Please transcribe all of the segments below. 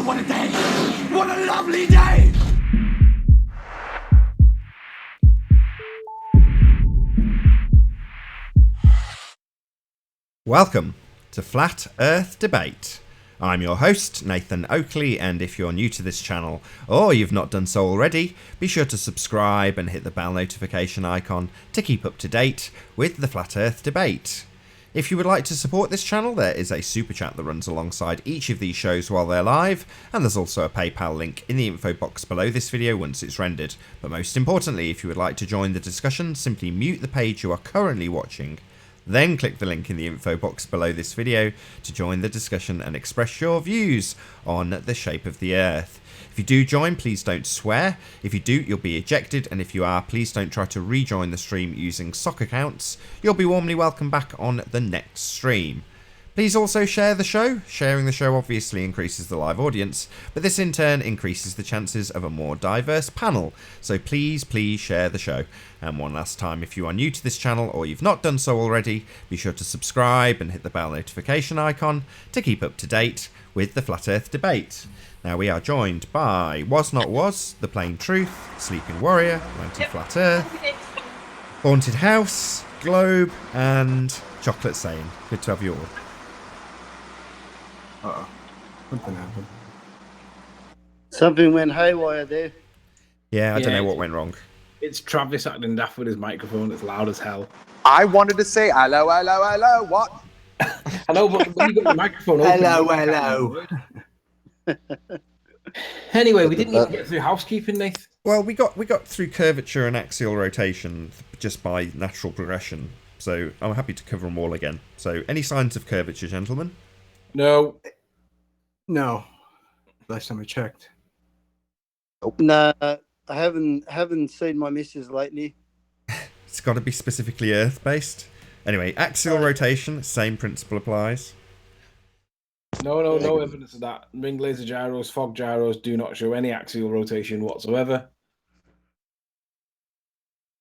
what a day! What a lovely day! Welcome to Flat Earth Debate. I'm your host, Nathan Oakley, and if you're new to this channel, or you've not done so already, be sure to subscribe and hit the bell notification icon to keep up to date with the Flat Earth Debate. If you would like to support this channel, there is a super chat that runs alongside each of these shows while they're live, and there's also a PayPal link in the info box below this video once it's rendered. But most importantly, if you would like to join the discussion, simply mute the page you are currently watching, then click the link in the info box below this video to join the discussion and express your views on the shape of the Earth. If you do join, please don't swear. If you do, you'll be ejected, and if you are, please don't try to rejoin the stream using sock accounts. You'll be warmly welcomed back on the next stream. Please also share the show. Sharing the show obviously increases the live audience, but this in turn increases the chances of a more diverse panel. So please share the show. And one last time, if you are new to this channel or you've not done so already, be sure to subscribe and hit the bell notification icon to keep up to date with the Flat Earth Debate. Now we are joined by Was Not Was, The Plain Truth, Sleeping Warrior, Anti-Flat Earth, Haunted House, Globe, and Chocolate Sane. Good to have you all. Uh-oh. Something happened. Something went haywire there. Yeah, I don't know what went wrong. It's Travis acting daft with his microphone. It's loud as hell. I wanted to say hello, hello, hello. What? I know, but when you got the microphone open... Hello. Anyway, we didn't even get through housekeeping, Nate. Well, we got through curvature and axial rotation just by natural progression, so I'm happy to cover them all again. So, any signs of curvature, gentlemen? No. No. Last time I checked. Nah, I haven't seen my missus lately. It's got to be specifically Earth-based. Anyway, axial rotation, same principle applies. No evidence of that. Ring laser gyros, fog gyros do not show any axial rotation whatsoever.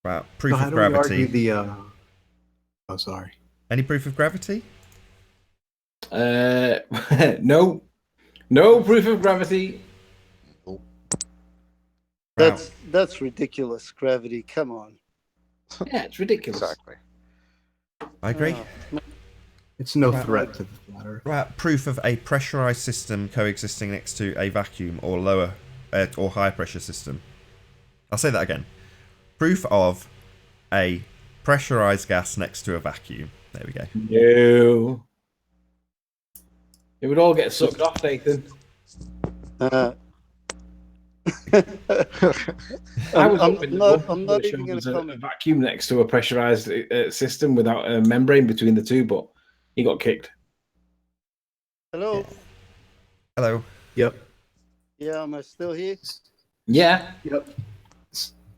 Wow, proof So how of do we gravity. argue the, Oh, sorry. Any proof of gravity? No. No proof of gravity. Wow. That's ridiculous. Gravity, come on. Yeah, it's ridiculous. Exactly. I agree. Oh, It's no Right. threat to the matter. Right, proof of a pressurized system coexisting next to a vacuum or lower or higher pressure system. I'll say that again. Proof of a pressurized gas next to a vacuum. There we go. No. It would all get sucked off, Nathan. I was hoping I'm not even going to a comment. vacuum next to a pressurized system without a membrane between the two, but he got kicked. Hello. Hello. Yep. Yeah, am I still here? Yeah. Yep.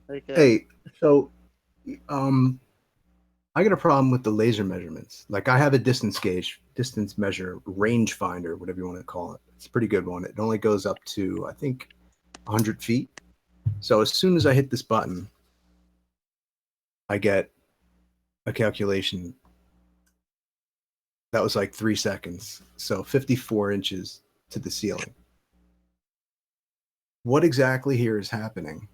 Okay. Hey, so I got a problem with the laser measurements. Like, I have a distance gauge, distance measure, range finder, whatever you want to call it. It's a pretty good one. It only goes up to, I think, 100 feet. So as soon as I hit this button, I get a calculation. That was like 3 seconds. So 54 inches to the ceiling. What exactly here is happening?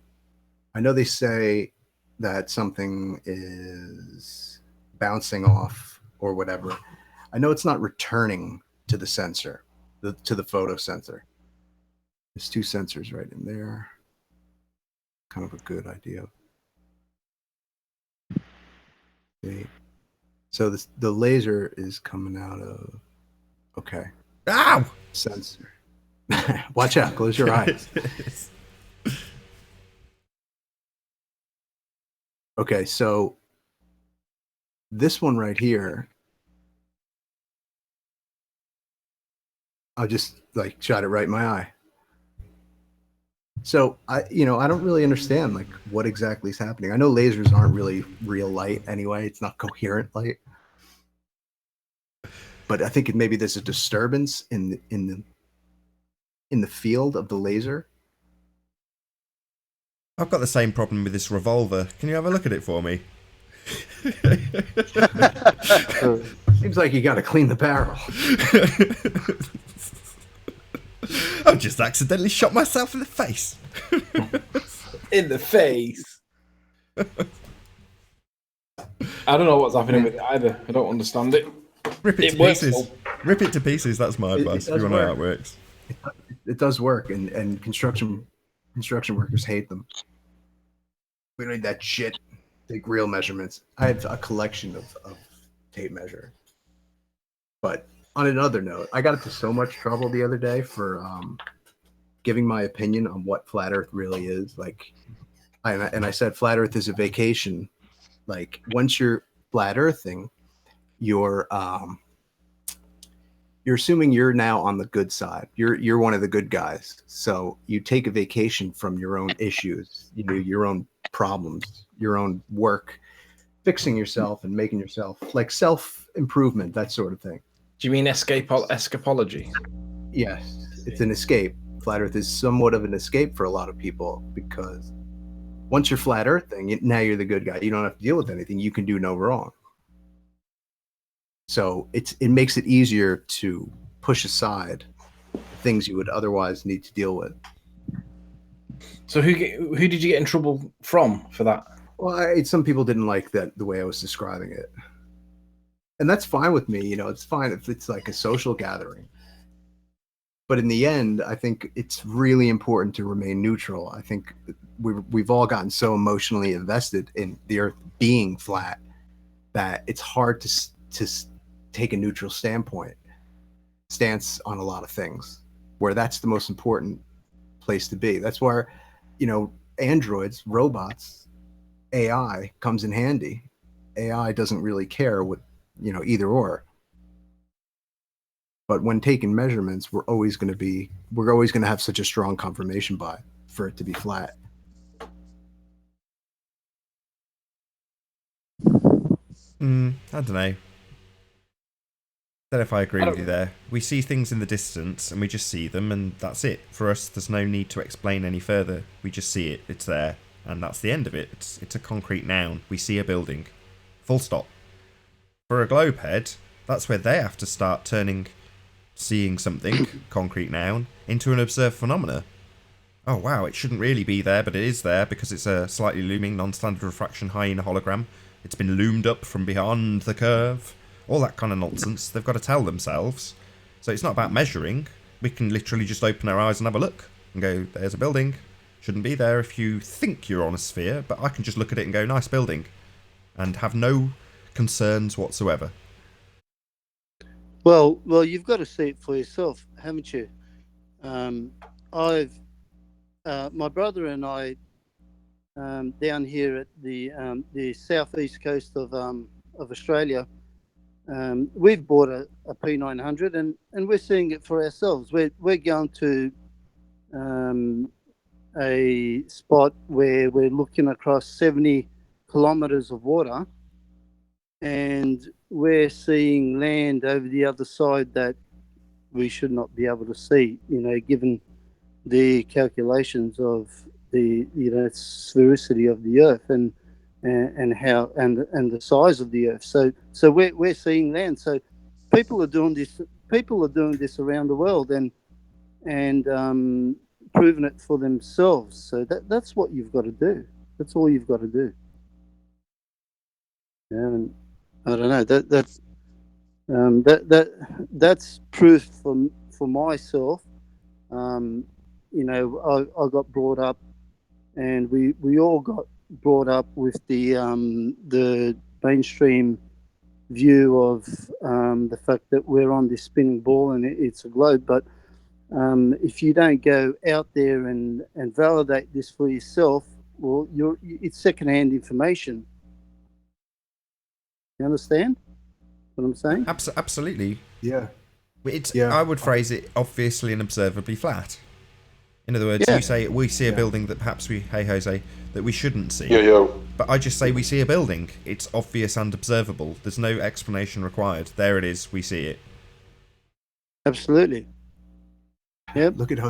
I know they say that something is bouncing off or whatever. I know it's not returning to the sensor, to the photo sensor. There's two sensors right in there. Kind of a good idea. Okay. So the laser is coming out of, okay, Ow! sensor. Watch out, close your eyes. Okay, so this one right here, I'll just like shot it right in my eye. So I don't really understand like what exactly is happening. I know lasers aren't really real light anyway. It's not coherent light. But I think maybe there's a disturbance in the field of the laser. I've got the same problem with this revolver. Can you have a look at it for me? Seems like you got to clean the barrel. I've just accidentally shot myself in the face. In the face. I don't know what's happening with it either. I don't understand it. Rip it It to works, pieces. though. Rip it to pieces. That's my advice. If does you want to know how it work. works. It does work, and construction workers hate them. We don't need that shit. Take real measurements. I have a collection of tape measure. But on another note, I got into so much trouble the other day for giving my opinion on what flat Earth really is. Like, and I said flat Earth is a vacation. Like, once you're flat earthing, you're assuming you're now on the good side. You're one of the good guys. So you take a vacation from your own issues, your own problems, your own work, fixing yourself and making yourself like self-improvement, that sort of thing. Do you mean escapology? Yes, it's an escape. Flat Earth is somewhat of an escape for a lot of people because once you're flat earthing, now you're the good guy. You don't have to deal with anything. You can do no wrong. So it makes it easier to push aside things you would otherwise need to deal with. So who did you get in trouble from for that? Well, some people didn't like that the way I was describing it, and that's fine with me. It's fine if it's like a social gathering. But in the end, I think it's really important to remain neutral. I think we've all gotten so emotionally invested in the Earth being flat that it's hard to take a neutral stance on a lot of things, where that's the most important place to be. That's where, androids, robots, AI comes in handy. AI doesn't really care what, either or. But when taking measurements, we're always going to have such a strong confirmation bias for it to be flat. I don't know. Don't know if I agree with you there. We see things in the distance and we just see them and that's it. For us, there's no need to explain any further. We just see it. It's there. And that's the end of it. It's a concrete noun. We see a building. Full stop. For a globe head, that's where they have to start turning seeing something, concrete noun, into an observed phenomena. Oh wow, it shouldn't really be there, but it is there because it's a slightly looming non-standard refraction hyena hologram. It's been loomed up from beyond the curve. All that kind of nonsense. They've got to tell themselves. So it's not about measuring. We can literally just open our eyes and have a look and go, there's a building. Shouldn't be there if you think you're on a sphere, but I can just look at it and go, nice building, and have no concerns whatsoever. Well, you've got to see it for yourself, haven't you? My brother and I, down here at the southeast coast of Australia, we've bought a P900 and we're seeing it for ourselves. We're going to a spot where we're looking across 70 kilometers of water, and we're seeing land over the other side that we should not be able to see, given the calculations of the sphericity of the Earth and how and the size of the Earth. So we're seeing land. So people are doing this. People are doing this around the world and proving it for themselves. So that's what you've got to do. That's all you've got to do. And I don't know that's proof for myself. I got brought up, and we all got brought up with the mainstream view of the fact that we're on this spinning ball and it's a globe. But if you don't go out there and validate this for yourself, well, it's secondhand information. You understand what I'm saying? Absolutely. Yeah. I would phrase it obviously and observably flat. In other words, you say we see a building that perhaps that we shouldn't see. But I just say we see a building. It's obvious and observable. There's no explanation required. There it is. We see it. Absolutely. Yep. Look at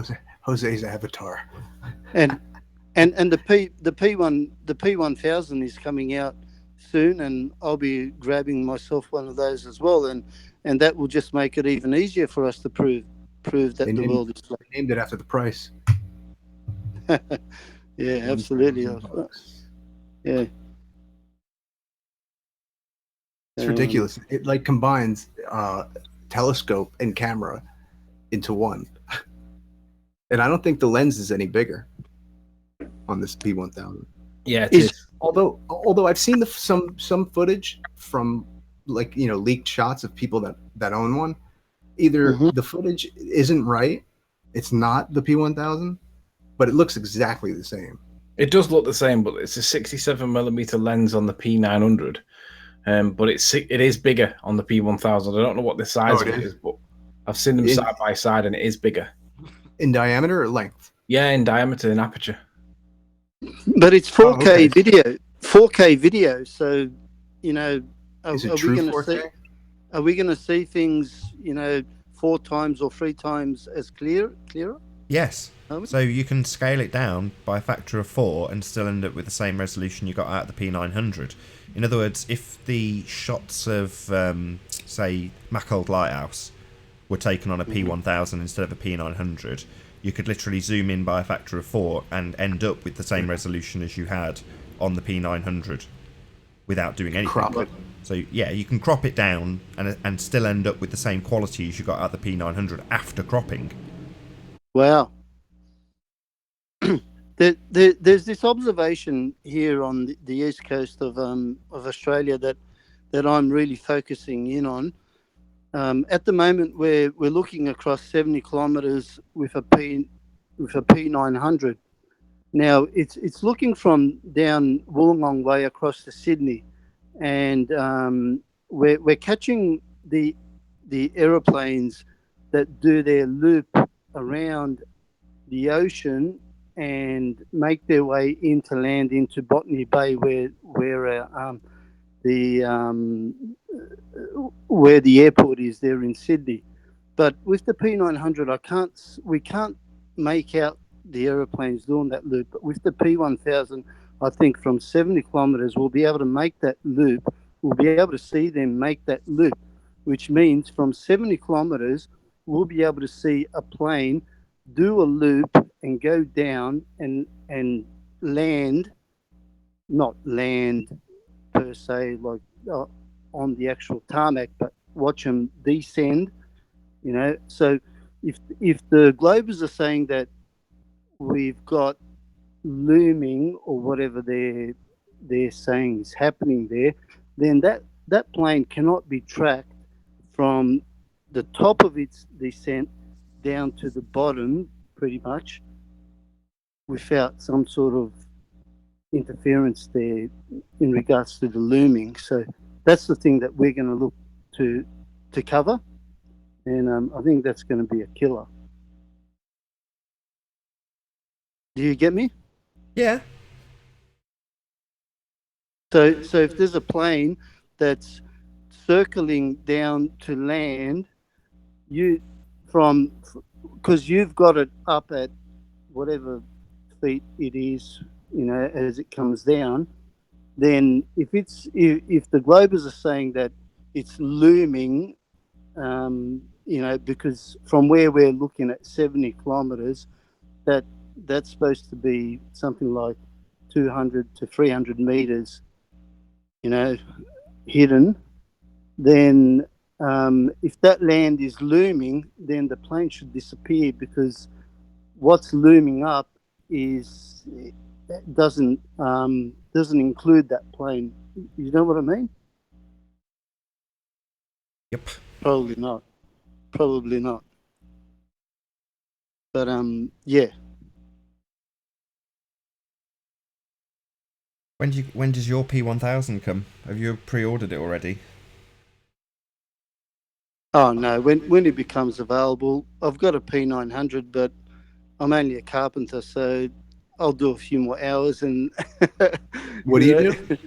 Jose's avatar. And the P1000 is coming out soon, and I'll be grabbing myself one of those as well, and that will just make it even easier for us to prove. prove that They the named, world is flat. they named it after the price. Yeah, absolutely. $1,000. Yeah. It's ridiculous. It like combines telescope and camera into one. And I don't think the lens is any bigger on this P1000. Yeah, it Is- is. Although I've seen some footage from like leaked shots of people that own one. Either Mhm. the footage isn't right, it's not the P1000, but it looks exactly the same. It does look the same, but it's a 67mm lens on the P900. But it is bigger on the P1000. I don't know what the size of it is, but I've seen them side by side, and it is bigger. In diameter or length? Yeah, in diameter, in aperture. But it's 4K okay. video. 4K video. So, are, Is it are we true going to 4K? see? Are we going to see things, 4 times or 3 times as clearer? Yes. Are we? So you can scale it down by a factor of 4 and still end up with the same resolution you got out of the P900. In other words, if the shots of, say, Machold Lighthouse were taken on a P1000 instead of a P900, you could literally zoom in by a factor of 4 and end up with the same resolution as you had on the P900 without doing anything. Crop it. So yeah, you can crop it down and still end up with the same quality as you got out the P900 after cropping. Wow. There's this observation here on the east coast of Australia that I'm really focusing in on. At the moment, we're looking across 70 kilometres with a P900. Now it's looking from down Wollongong Way across to Sydney, and we're catching the aeroplanes that do their loop around the ocean and make their way into land into Botany Bay, where the airport is there in Sydney. But with the P900, we can't make out the aeroplanes doing that loop. But with the P1000, I think from 70 kilometres, we'll be able to make that loop. We'll be able to see them make that loop, which means from 70 kilometres, we'll be able to see a plane do a loop and go down and land, not land per se, like on the actual tarmac, but watch them descend. So if the Globers are saying that we've got looming or whatever they're saying is happening there, then that plane cannot be tracked from the top of its descent down to the bottom, pretty much, without some sort of interference there in regards to the looming. So that's the thing that we're going to look to cover, and I think that's going to be a killer. Do you get me? Yeah. So if there's a plane that's circling down to land, because you've got it up at whatever feet it is, as it comes down, then if the Globers are saying that it's looming, because from where we're looking at 70 kilometres, that's supposed to be something like 200 to 300 metres, hidden, then if that land is looming, then the plane should disappear, because what's looming up doesn't include that plane. You know what I mean? Yep. Probably not. But yeah. When does your P1000 come? Have you pre-ordered it already? Oh no, when it becomes available, I've got a P900, but I'm only a carpenter, so I'll do a few more hours. And What do you do?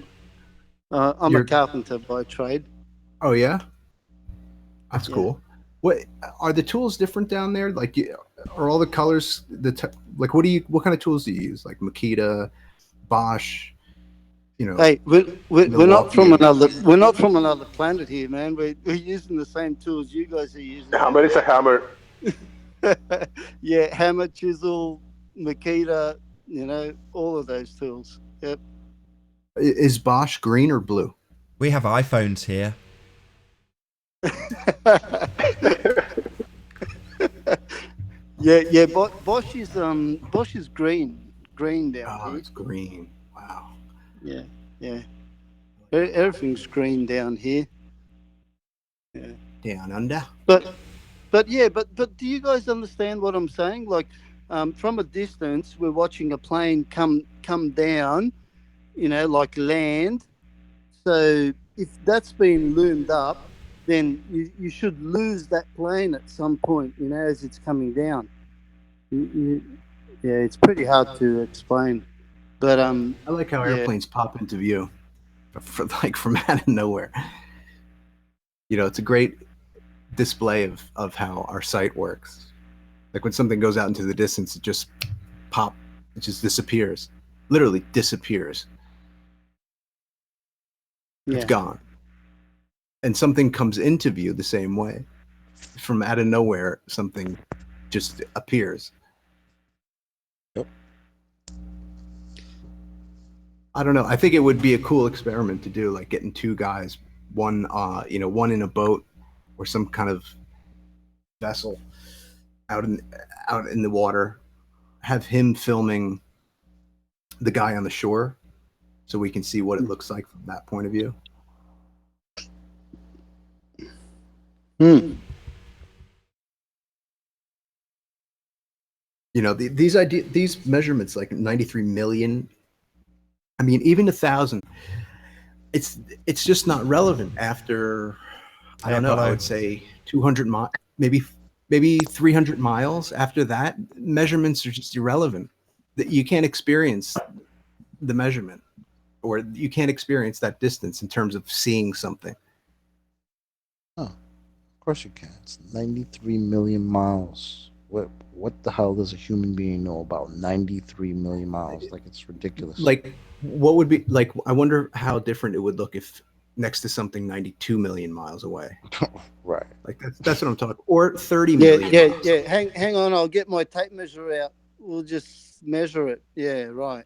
I'm a carpenter by trade. Oh yeah, that's Yeah. cool. What are the tools different down there? Like, are all the colors like? What kind of tools do you use? Like Makita, Bosch. Hey, we're not from another planet here, man. We're using the same tools you guys are using. Hammer is a hammer. Yeah, hammer, chisel, Makita, all of those tools. Yep. Is Bosch green or blue? We have iPhones here. Yeah. Bosch is green down Oh, here. it's green. Wow. Yeah, yeah. Everything's green down here. Yeah. Down under. But do you guys understand what I'm saying? Like, from a distance, we're watching a plane come down. Like land. So if that's been loomed up, then you should lose that plane at some point. As it's coming down. Yeah, it's pretty hard to explain. But I like how yeah, airplanes pop into view, from out of nowhere. It's a great display of how our sight works. Like when something goes out into the distance, it just disappears, literally disappears. It's yeah. gone. And something comes into view the same way. From out of nowhere, something just appears. Yep. I don't know. I think it would be a cool experiment to do, like getting two guys, one in a boat or some kind of vessel out in the water, have him filming the guy on the shore so we can see what it looks like from that point of view. These measurements, like 93 million, I mean, even 1,000, it's just not relevant after, I don't know, I would say 200 miles, maybe 300 miles. After that, measurements are just irrelevant. That you can't experience the measurement, or you can't experience that distance in terms of seeing something. Oh, of course you can. It's 93 million miles. What the hell does a human being know about 93 million miles? Like, it's ridiculous. Like, what would be like? I wonder how different it would look if next to something 92 million miles away. Right. Like that's what I'm talking. Or 30 Yeah, million. yeah, miles. yeah. Hang on, I'll get my tape measure out. We'll just measure it. Yeah, right.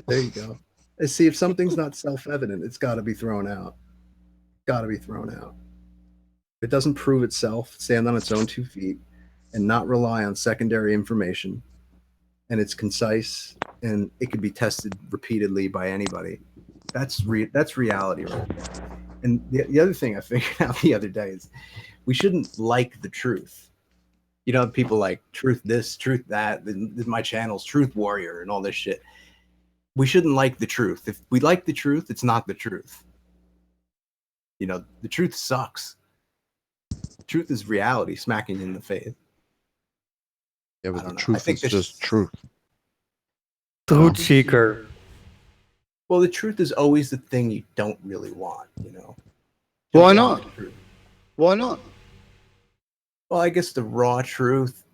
There you go. And see, if something's not self-evident, it's got to be thrown out. Got to be thrown out. If it doesn't prove itself, stand on its own 2 feet, and not rely on secondary information, and it's concise and it can be tested repeatedly by anybody. That's reality right there. And the other thing I figured out the other day is we shouldn't like the truth. People like truth this, truth that. My channel's Truth Warrior and all this shit. We shouldn't like the truth. If we like the truth, it's not the truth. The truth sucks. Truth is reality smacking you in the face. Yeah, but the truth is just truth. Truth seeker. Well, the truth is always the thing you don't really want, Why not? Why not? Well, I guess the raw truth,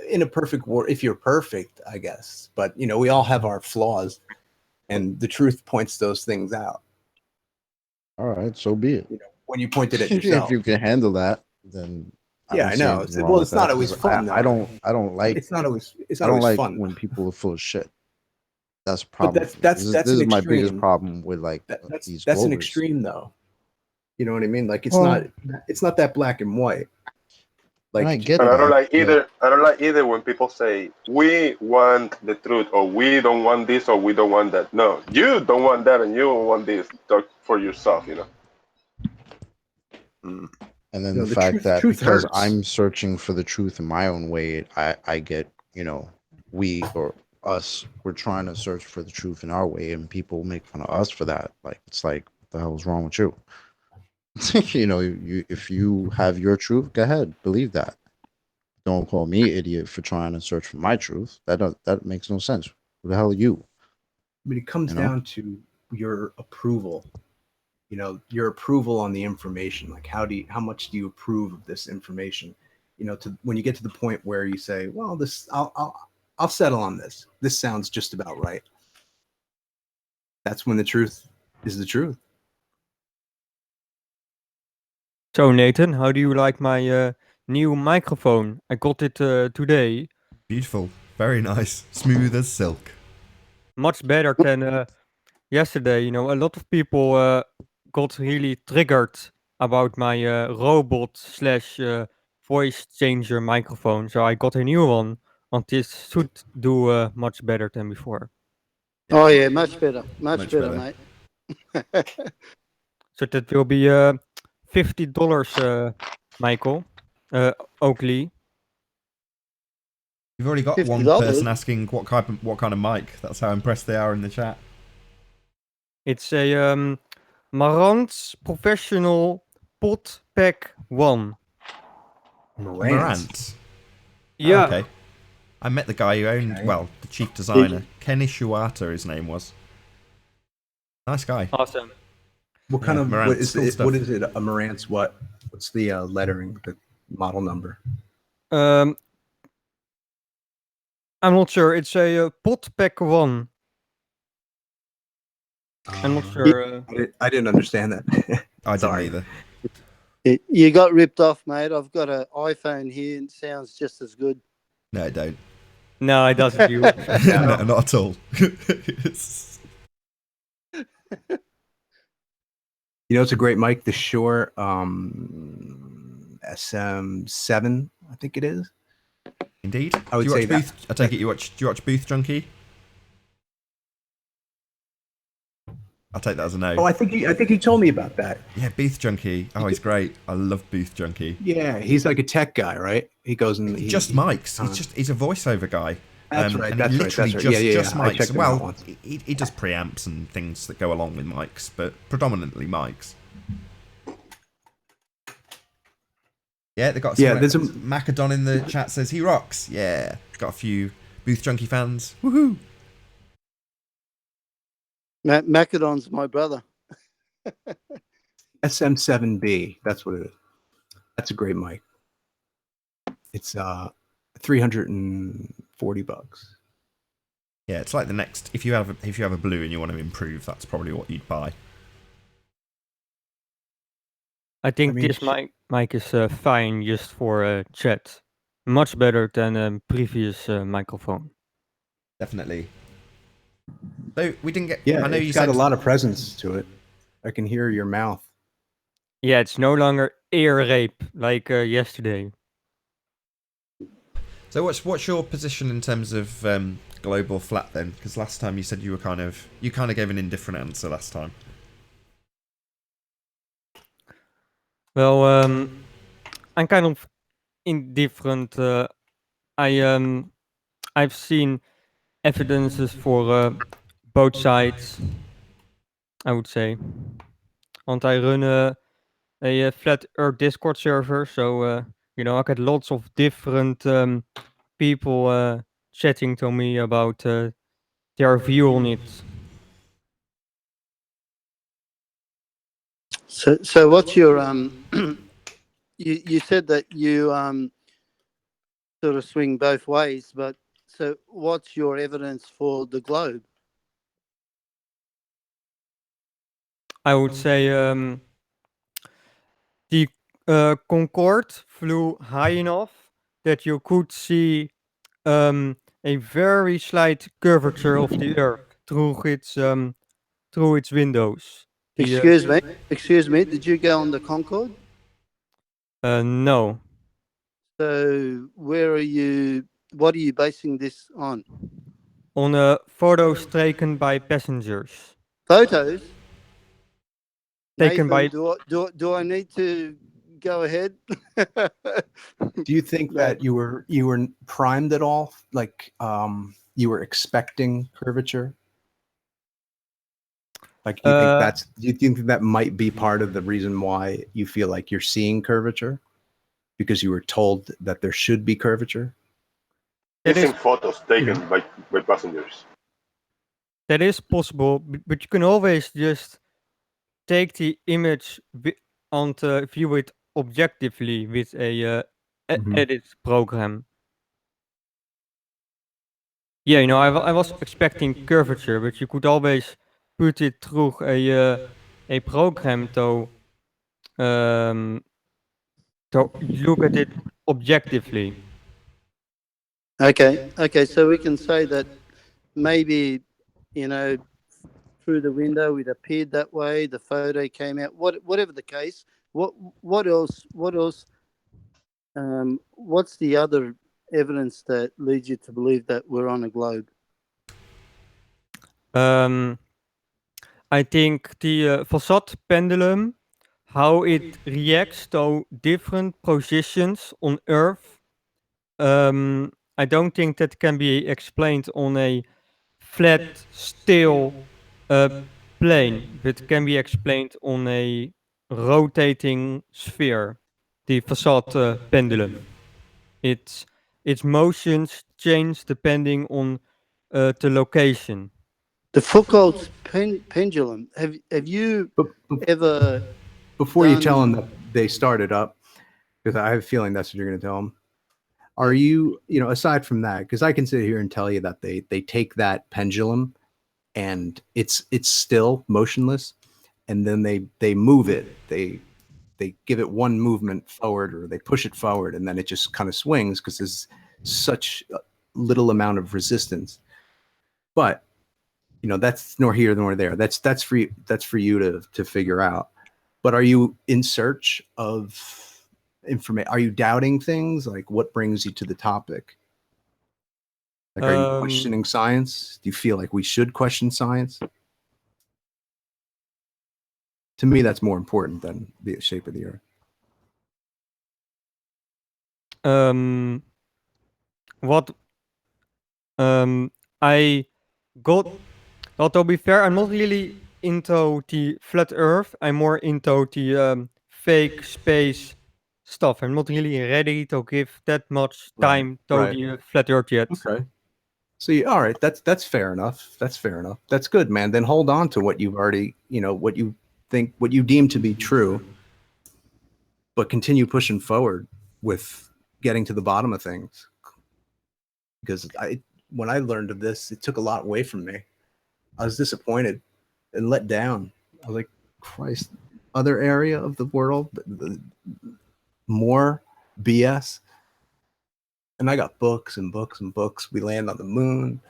in a perfect world, if you're perfect, I guess. But, we all have our flaws, and the truth points those things out. All right, so be it. When you pointed at yourself. If you can handle that, then yeah, I know. Well, it's not always fun. I don't like. It's not always. It's I not don't always like fun when people are full of shit. That's a problem. But this that's is an my extreme. biggest problem with these. That's an extreme, though. You know what I mean? Like it's not that black and white. Like, I get But I that. don't like either. I don't like either when people say we want the truth, or we don't want this, or we don't want that. No, you don't want that, and you don't want this. Talk for yourself, And then the fact that because I'm searching for the truth in my own way, I get, we or us, we're trying to search for the truth in our way, and people make fun of us for that. Like, it's like, what the hell is wrong with you? If you have your truth, go ahead, believe that. Don't call me idiot for trying to search for my truth. That makes no sense. Who the hell are you? I mean, it comes down to your approval. Your approval on the information. Like, how much do you approve of this information? When you get to the point where you say, well, I'll settle on this. This sounds just about right. That's when the truth is the truth. So Nathan, how do you like my new microphone. I got it today. Beautiful. Very nice. Smooth as silk. Much better than yesterday. You know, a lot of people got really triggered about my robot slash voice changer microphone. So I got a new one, and this should do much better than before. Oh yeah, much better, much better, mate. So that will be $50, Michael, Oakley. You've already got $50? one person asking what kind of mic. That's how impressed they are in the chat. It's a Marantz Professional Pod Pack 1. Marantz. Yeah. Oh, okay. I met the guy who owned, well, the chief designer. Kenny Shuata, his name was. Nice guy. Awesome. What kind of Marantz, what is cool it? stuff. What is it? A Marantz? What's the lettering? The model number? I'm not sure. It's a Pod Pack 1. I'm not sure. I didn't understand that. I didn't either. You got ripped off, mate. I've got an iPhone here and it sounds just as good. No, it don't. No, it doesn't. You. No, not at all. You know, it's a great mic. The Shure SM7, I think it is. Indeed. I would say that. I take it do you watch Booth Junkie? I'll take that as a no. Oh, I think you told me about that. Yeah, Booth Junkie. Oh, he's great. I love Booth Junkie. Yeah, he's like a tech guy, right? He goes and just mics. He's a voiceover guy. That's right. And That's literally right. Just I checked mics. him out Well, once. he does preamps and things that go along with mics, but predominantly mics. Yeah, they got some. Yeah, there's Macadon in the chat says he rocks. Yeah, got a few Booth Junkie fans. Woohoo! Macadon's my brother. SM7B. That's what it is. That's a great mic. It's $340. Yeah, it's like the next. If you have a blue and you want to improve, that's probably what you'd buy. I think this mic is fine just for chat. Much better than previous microphone. Definitely. So we didn't get. Yeah, I know it's you got said a lot of presence to it. I can hear your mouth. Yeah, it's no longer ear rape like yesterday. So what's your position in terms of global flat then? Because last time you said you kind of gave an indifferent answer last time. Well, I'm kind of indifferent. I've seen evidences for both sides, I would say. And I run a flat Earth Discord server, so you know, I get lots of different people chatting to me about their view on it. So what's your you said that you sort of swing both ways, but so what's your evidence for the globe? I would say the Concorde flew high enough that you could see a very slight curvature of the Earth through its windows. Excuse me. Did you go on the Concorde? No. So where are you? What are you basing this on? On photos taken by passengers. Photos taken by. Do I need to go ahead? Do you think that you were primed at all? Like you were expecting curvature? Like do you think that might be part of the reason why you feel like you're seeing curvature? Because you were told that there should be curvature? Using photos taken by passengers. That is possible, but you can always just take the image and view it objectively with a edit program. Yeah, you know, I was expecting curvature, but you could always put it through a program to to look at it objectively. Okay. So we can say that maybe, through the window it appeared that way. The photo came out. Whatever the case. What else? What else? What's the other evidence that leads you to believe that we're on a globe? I think the facade pendulum, how it reacts to different positions on Earth. I don't think that can be explained on a flat, still plane, but can be explained on a rotating sphere. The facade pendulum. Its motions change depending on the location. The Foucault's pendulum. Have you ever? Before you tell them that they started up, because I have a feeling that's what you're going to tell them. Are you, aside from that, because I can sit here and tell you that they take that pendulum and it's still motionless, and then they move it. They give it one movement forward, or they push it forward, and then it just kind of swings because there's such little amount of resistance. But that's nor here nor there. That's for you to figure out. But are you in search of information? Are you doubting things? Like, what brings you to the topic? Like, are you questioning science? Do you feel like we should question science? To me, that's more important than the shape of the Earth. What I got. Well, to be fair, I'm not really into the flat Earth. I'm more into the fake space stuff. I'm not really ready to give that much time to the flat Earth yet. Okay. So, all right, that's fair enough. That's fair enough. That's good, man. Then hold on to what you've already, what you think, what you deem to be true, but continue pushing forward with getting to the bottom of things. Because when I learned of this, it took a lot away from me. I was disappointed and let down. I was like, Christ, other area of the world, more BS. And I got books and books and books. We land on the moon,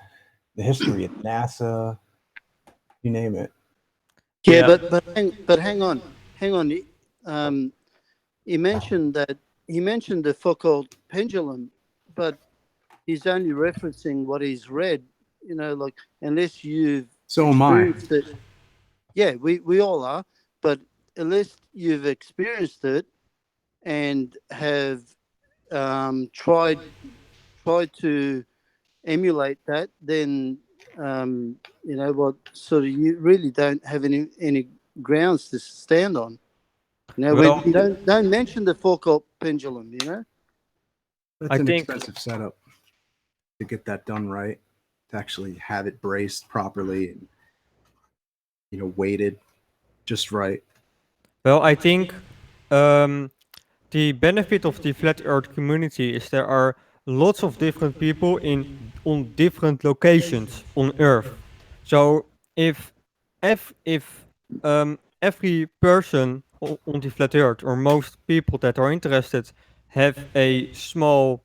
the history of NASA, you name it. Yeah, but hang on. He mentioned the Foucault pendulum, but he's only referencing what he's read. Like, unless you've experienced it. Yeah, we all are, but unless you've experienced it and have tried to emulate that, then sort of you really don't have any grounds to stand on. We don't mention the Foucault pendulum. That's an expensive setup to get that done right, to actually have it braced properly and weighted just right. Well, I think the benefit of the flat Earth community is there are lots of different people on different locations on Earth. So if every person on the flat Earth, or most people that are interested, have a small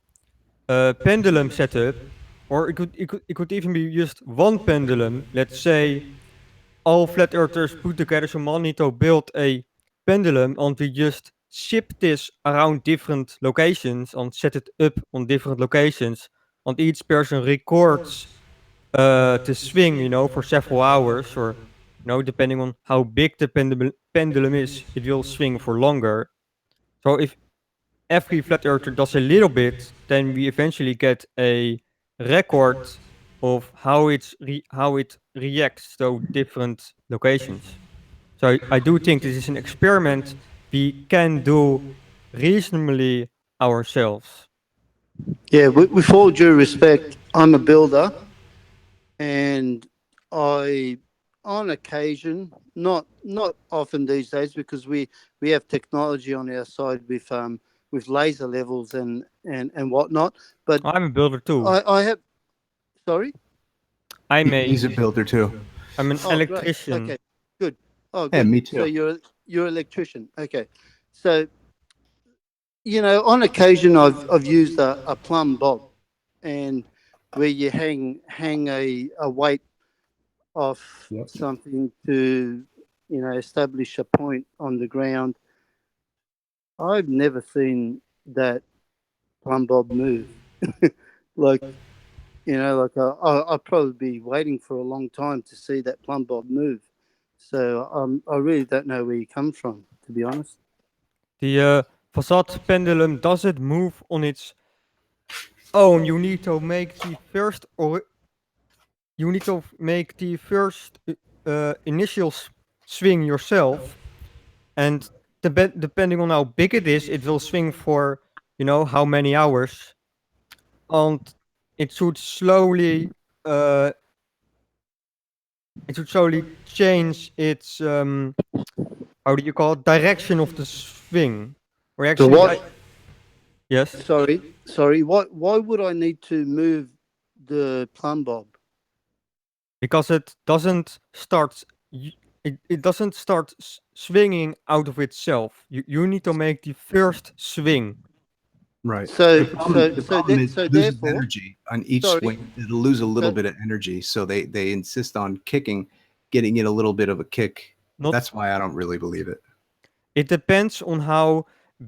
pendulum setup, or it could even be just one pendulum. Let's say all flat earthers put together some money to build a pendulum, and we just ship this around different locations and set it up on different locations, and each person records the swing, for several hours, or depending on how big the pendulum is, it will swing for longer. So if every flat earther does a little bit, then we eventually get a record of how it reacts to different locations. So I do think this is an experiment we can do reasonably ourselves. Yeah, with all due respect, I'm a builder, and I, on occasion, not often these days, because we have technology on our side with laser levels and whatnot. But I'm a builder too. I have. Sorry. He's a builder too. I'm an electrician. Great. Okay, good. Oh, good. Yeah, me too. So you're an electrician. Okay, so On occasion I've used a plumb bob, and where you hang a weight off Yep. something to establish a point on the ground. I've never seen that plumb bob move. like I'll probably be waiting for a long time to see that plumb bob move. So I really don't know where you come from, to be honest. The facade pendulum doesn't move on its own. You need to make the first or you need to make the first initial swing yourself, and depending on how big it is, it will swing for how many hours, and it should slowly uh, change its how do you call it, direction of the swing. Or So actually, what? yes, Sorry. Why would I need to move the plumb bob? because it doesn't start. It doesn't start swinging out of itself. You need to make the first swing. Right. So The problem is it loses therefore, energy on each sorry. swing. It'll lose a little So, bit of energy. So they insist on kicking, getting it a little bit of a kick. Not. That's why I don't really believe it. It depends on how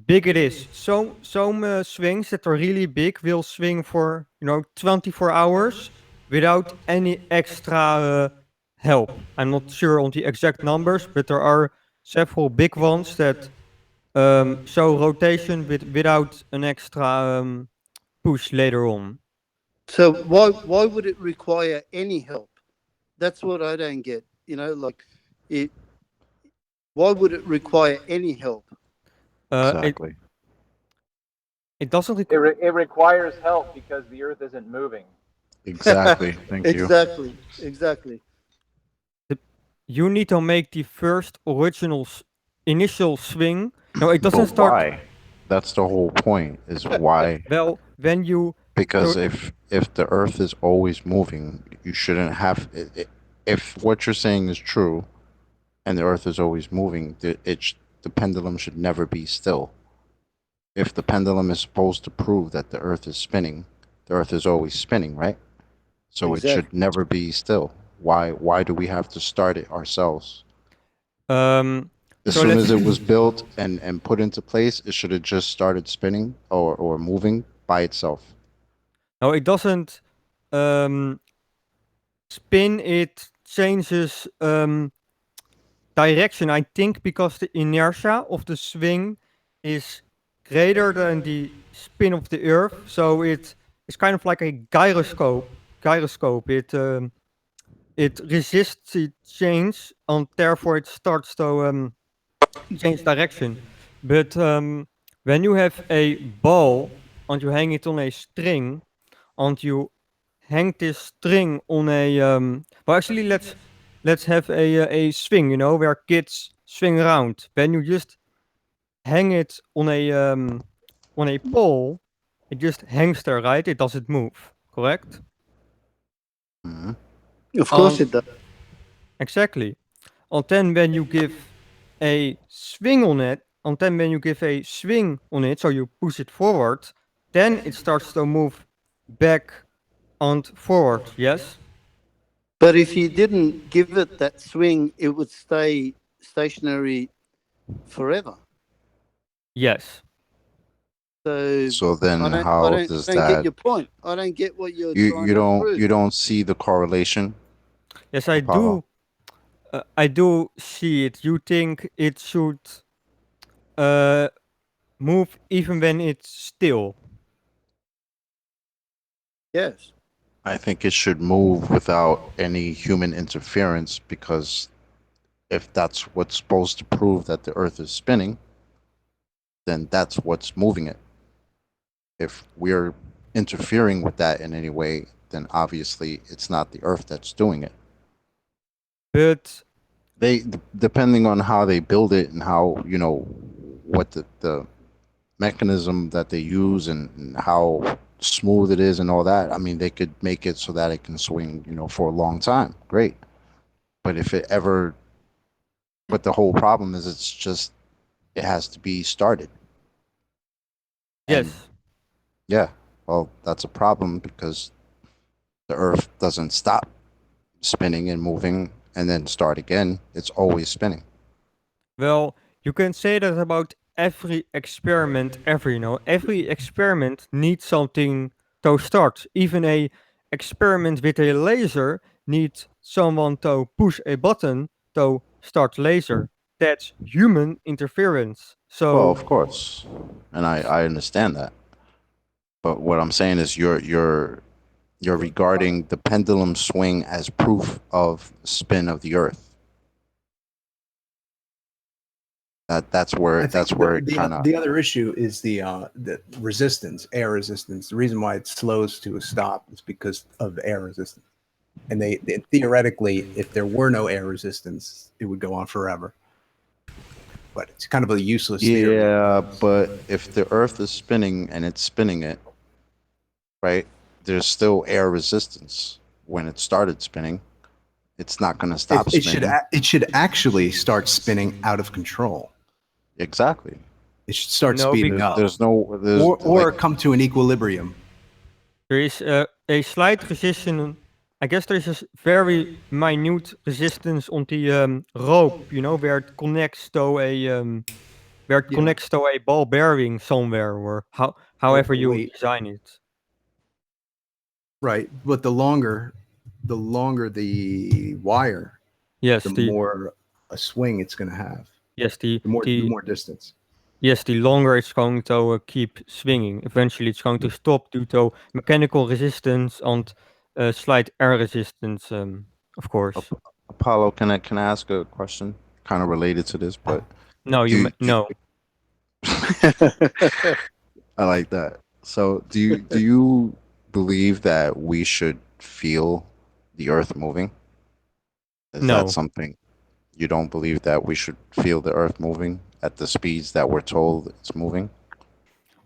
big it is. Some swings that are really big will swing for 24 hours without any extra help. I'm not sure on the exact numbers, but there are several big ones that show rotation without an extra push later on. why would it require any help? That's what I don't get. It. Why would it require any help? Uh, it Exactly. it doesn't It requires help because the Earth isn't moving. Exactly. Thank you. Exactly. you need to make the first original initial swing. No, it doesn't But start. why? That's the whole point. Is why? Well, when you Because so if the Earth is always moving, you shouldn't have. If what you're saying is true, and the Earth is always moving, the pendulum should never be still. If the pendulum is supposed to prove that the Earth is spinning, the Earth is always spinning, right? So it should Exactly. never be still. Why do we have to start it ourselves? um As so soon let's as it was built and put into place, it should have just started spinning or moving by itself. no, it doesn't um spin. It changes direction, I think, because the inertia of the swing is greater than the spin of the earth, so it's kind of like a gyroscope. It resists the change, and therefore it starts to change direction. But when you have a ball and you hang it on a string, and you hang this string on a well, actually, let's have a swing, where kids swing around. When you just hang it on a pole, it just hangs there, right? It doesn't move, correct? Mhm. Of course And it does. exactly. And then when you give a swing on it, and then when you give a swing on it, so you push it forward, then it starts to move back and forward. Yes. But if you didn't give it that swing, it would stay stationary forever. Yes. So So I then, don't I how don't I does don't get that your point. I don't get what you're you trying to prove. you don't see the correlation, Yes, I Apollo? do. I do see it. You think it should uh, move even when it's still? Yes. I think it should move without any human interference because if that's what's supposed to prove that the Earth is spinning, then that's what's moving it. If we're interfering with that in any way, then obviously it's not the Earth that's doing it. But Depending on how they build it and how, what the mechanism that they use and how smooth it is and all that. I mean, they could make it so that it can swing, for a long time. Great. But if it ever, but the whole problem is it has to be started. Yes. Yeah, well, that's a problem because the Earth doesn't stop spinning and moving and then start again. It's always spinning. Well, you can say that about every experiment ever, Every experiment needs something to start. Even a experiment with a laser needs someone to push a button to start laser. That's human interference. Well, So, of course, and I understand that. But what I'm saying is you're regarding the pendulum swing as proof of spin of the Earth. That's where I think it kind of. the other issue is the resistance, air resistance. The reason why it slows to a stop is because of air resistance. And they theoretically, if there were no air resistance, it would go on forever. But it's kind of a useless theory. Yeah, but if the Earth is spinning and it's spinning it, right? There's still air resistance when it started spinning. It's not going to stop spinning. It should actually start spinning out of control. Exactly. It should start no, speeding up, There's or like, come to an equilibrium. there is a slight resistance. I guess there is a very minute resistance on the rope, where it connects to a ball bearing somewhere, or however you Wait. design it. Right, but the longer the wire, Yes, the more a swing it's going to have. yes, The more distance. yes, the longer it's going to keep swinging. Eventually, it's going to stop due to mechanical resistance and slight air resistance, of course. Apollo, can I ask a question kind of related to this, but No, do no, I like that. So, do you believe that we should feel the Earth moving? Is that no. something you don't believe that we should feel the Earth moving at the speeds that we're told it's moving?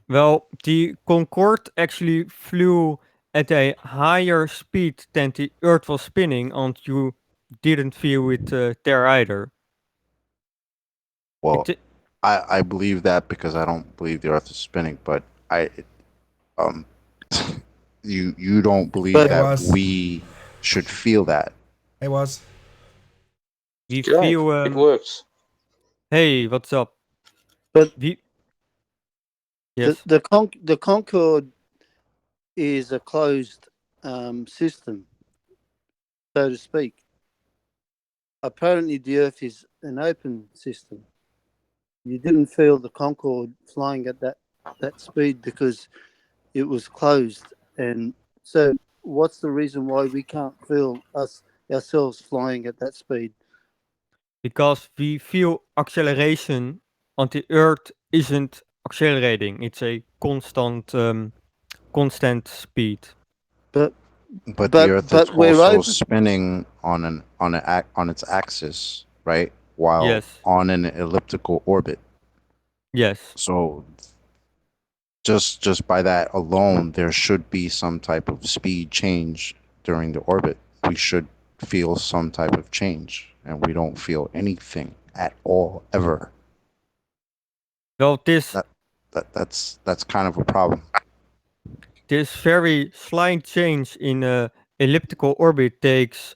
Well, the Concorde actually flew at a higher speed than the Earth was spinning, and you didn't feel it there either. Well, It, I believe that because I don't believe the Earth is spinning, but um you don't believe But It that was. we should feel that. It was. we Yeah, feel. it works. Hey, what's up? but We the yes. the Concorde is a closed system, so to speak. Apparently, the Earth is an open system. You didn't feel the Concorde flying at that speed because it was closed. And so, what's the reason why we can't feel ourselves flying at that speed? Because we feel acceleration, and the Earth isn't accelerating. It's a constant speed. But But the Earth is we're also open. spinning on its axis, right? While Yes, on an elliptical orbit. yes. So just by that alone, there should be some type of speed change during the orbit. We should feel some type of change, and we don't feel anything at all ever. Well, this That that's kind of a problem. this very slight change in elliptical orbit takes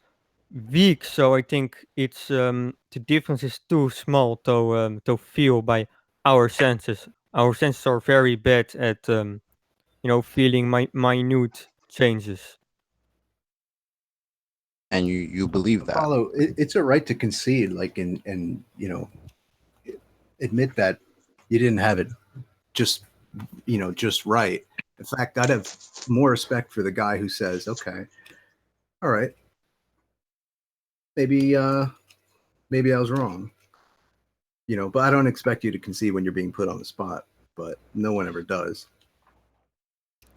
weeks, so I think it's the difference is too small to feel by our senses. Our senses are very bad at feeling minute changes. And you believe that. Apollo, it's a right to concede, like, and admit that you didn't have it just just right. In fact, I'd have more respect for the guy who says, okay, all right, maybe maybe I was wrong, but I don't expect you to concede when you're being put on the spot, but no one ever does.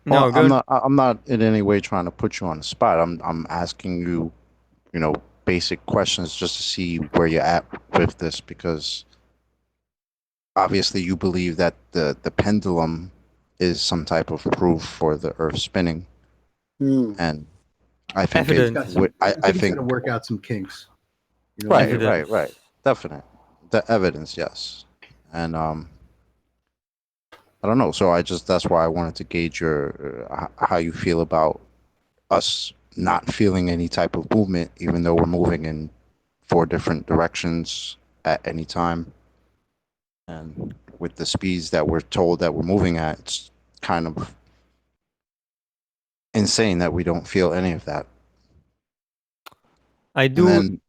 Well, No, don't. I'm not in any way trying to put you on the spot. I'm asking you, basic questions just to see where you're at with this because obviously you believe that the pendulum is some type of proof for the Earth spinning, Hmm. and I think He's it Evidence. got some. would. I I think he's got think to work out some kinks. You know what I right, mean? right, Evidence. definite. The evidence, yes, and I don't know. So that's why I wanted to gauge your how you feel about us not feeling any type of movement, even though we're moving in 4 different directions at any time. And with the speeds that we're told that we're moving at, it's kind of insane that we don't feel any of that. I And do then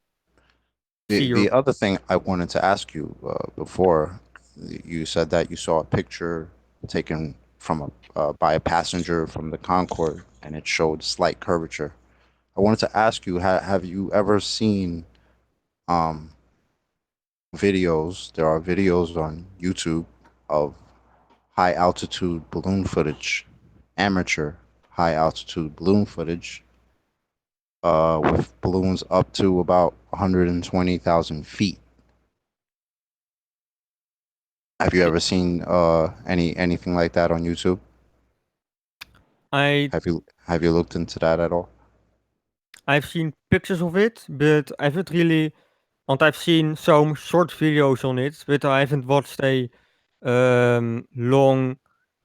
see the your. other thing I wanted to ask you before, you said that you saw a picture taken from by a passenger from the Concorde, and it showed slight curvature. I wanted to ask you, have you ever seen um, videos? There are videos on YouTube of high altitude balloon footage, amateur high altitude balloon footage, with balloons up to about 120,000 feet. Have you ever seen anything like that on YouTube? I Have you looked into that at all? I've seen pictures of it, but I haven't really. And I've seen some short videos on it, but I haven't watched a long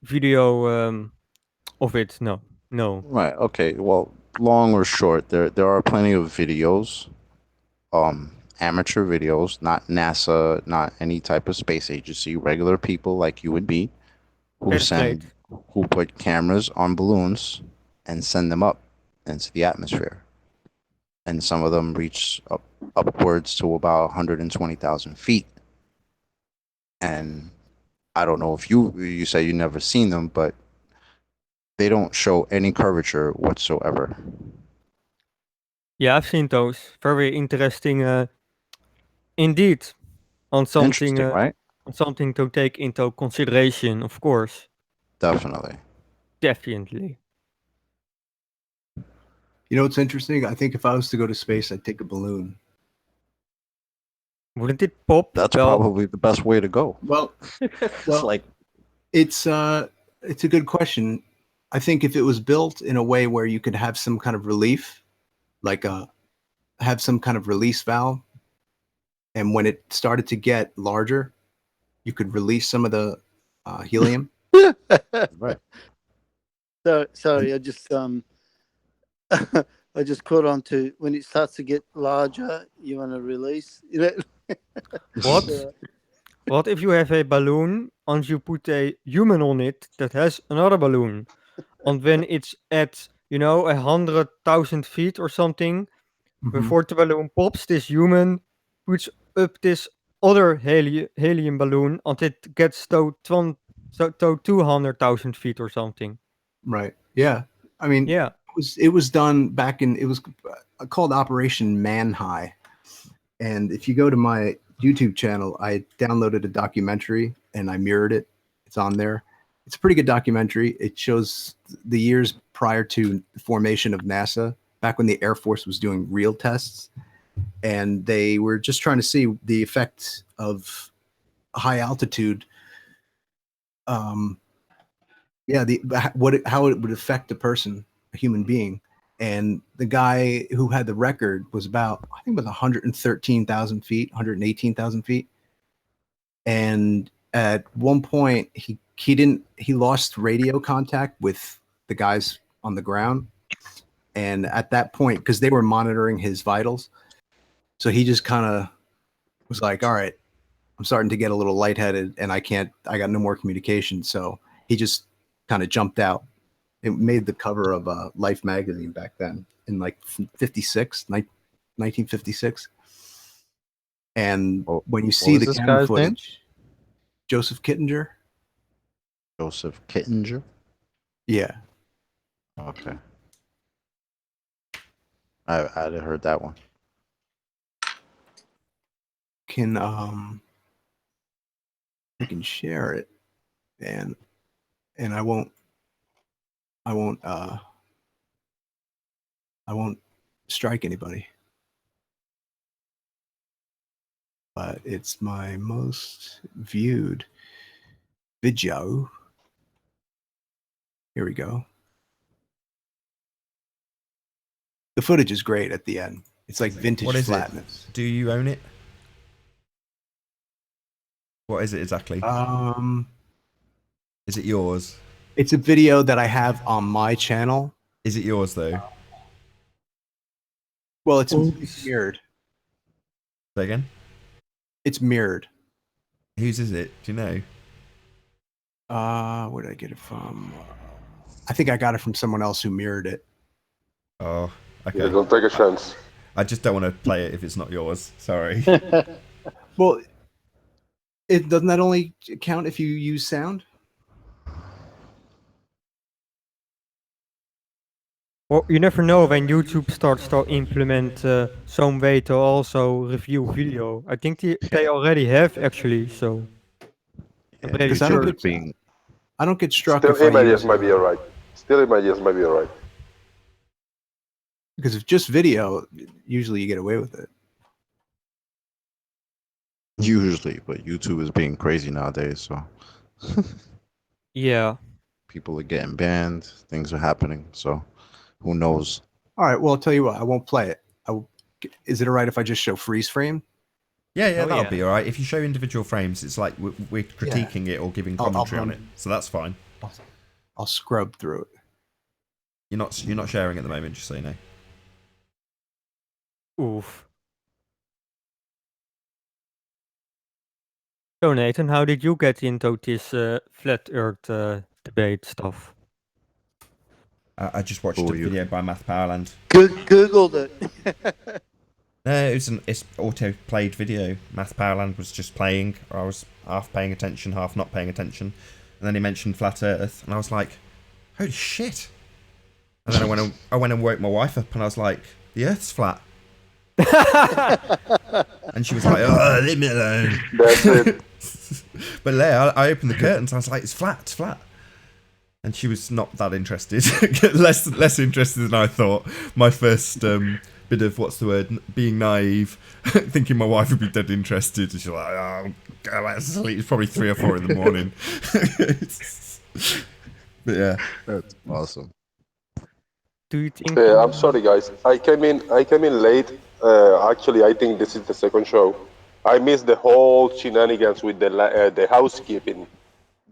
video of it. No, no. Right. Okay. Well, long or short, there are plenty of videos, amateur videos, not NASA, not any type of space agency, regular people like you and me, who That's great. send who put cameras on balloons and send them up into the atmosphere. And some of them reach upwards to about 120,000 feet. And I don't know if you say you never seen them, but they don't show any curvature whatsoever. Yeah, I've seen those. Very interesting, indeed. Interesting, right? On something to take into consideration, of course. Definitely. Definitely. You know what's interesting? I think if I was to go to space, I'd take a balloon. Wouldn't it pop? That's Well, probably the best way to go. Well, It's well, like, it's a good question. I think if it was built in a way where you could have some kind of relief, like have some kind of release valve, and when it started to get larger, you could release some of the helium. right. So And sorry, I just I just caught on to when it starts to get larger, you want to release. You know, what? What if you have a balloon and you put a human on it that has another balloon? And when it's at, 100,000 feet or something, Mhm. before the balloon pops, this human puts up this other helium balloon and it gets to 200,000 feet or something. Right. Yeah. I mean, Yeah. it was done back in it was called Operation Man High. And if you go to my YouTube channel, I downloaded a documentary and I mirrored it. It's on there. It's a pretty good documentary. It shows the years prior to the formation of NASA, back when the Air Force was doing real tests, and they were just trying to see the effect of high altitude. Um, yeah, how it would affect a person, a human being. And the guy who had the record was about, I think it was 113,000 feet, 118,000 feet. And at one point he lost radio contact with the guys on the ground. And at that point, because they were monitoring his vitals, so he just kind of was like, all right, I'm starting to get a little lightheaded and I got no more communication. So he just kind of jumped out. It made the cover of Life magazine back then in like 1956. And Well, when you what see was the this camera guy's name? footage, Joseph Kittinger, Joseph Kittinger. yeah, Okay. I hadn't heard that one. can I can share it and I won't I won't strike anybody. But it's my most viewed video. Here we go. The footage is great at the end. It's like vintage What is it? flatness. Do you own it? What is it exactly? Is it yours? It's a video that I have on my channel. Is it yours though? Well, it's mirrored. Say again? It's mirrored. Whose is it? Do you know? Where did I get it from? I think I got it from someone else who mirrored it. Oh, okay. Yeah, don't take a chance. I just don't want to play it if it's not yours. Sorry. Well, it doesn't that only count if you use sound? Well, you never know when YouTube starts to implement some way to also review video. I think they already have actually, so I'm pretty Because sure. I don't get struck Still if I images use, might be alright. Still images might be alright. because if just video, usually you get away with it. Usually, but YouTube is being crazy nowadays, so Yeah. people are getting banned, things are happening, so who knows? All right, well, I'll tell you what, I won't play it. Is it all right if I just show freeze frame? Yeah, Oh, that'll yeah. be all right. If you show individual frames, it's like we're critiquing it or giving commentary on it, so that's fine. I'll scrub through it. You're not sharing at the moment, just so you know. Oof. So Nathan, how did you get into this flat Earth debate stuff? I just watched a video by Math Powerland. Googled it. No, it's auto-played video. Math Powerland was just playing. I was half paying attention, half not paying attention. And then he mentioned flat Earth, and I was like, holy shit. And then I went and woke my wife up, and I was like, the Earth's flat. And she was like, oh, leave me alone. That's it. But Leia, I opened the curtains, I was like, it's flat. And she was not that interested. less interested than I thought. My first bit of, what's the word, being naive, thinking my wife would be dead interested. And she's like, oh, go back to sleep. It's probably 3 or 4 in the morning. But yeah. That's awesome. Do you think? I'm sorry, guys. I came in late. Actually, I think this is the second show. I missed the whole shenanigans with the housekeeping.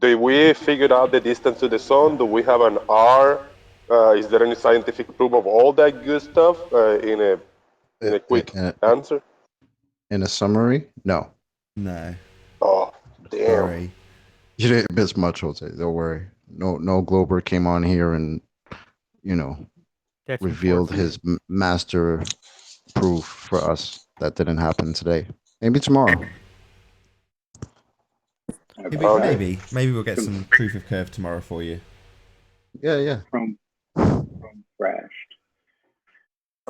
Do we figure out the distance to the sun? Do we have an R? Is there any scientific proof of all that good stuff? In a quick answer. In a summary, no. No. Oh, damn. Sorry. You didn't miss much, Jose. Don't worry. No Glober came on here and That's revealed his master proof for us. That didn't happen today. Maybe tomorrow. Maybe we'll get some proof of curve tomorrow for you. Yeah. From crashed.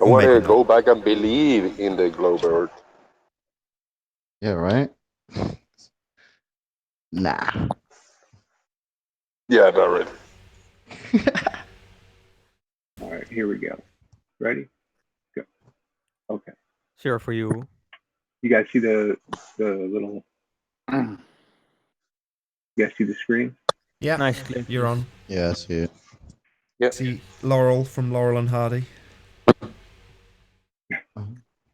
I want to go back and believe in the globe Earth. Yeah, right? Nah. Yeah, not really. All right, here we go. Ready? Go. Okay. Sure for you. You guys see the little? You guys see the screen? Yeah, nice clip. You're on. Yeah, I see it. Yeah. See Laurel from Laurel and Hardy. You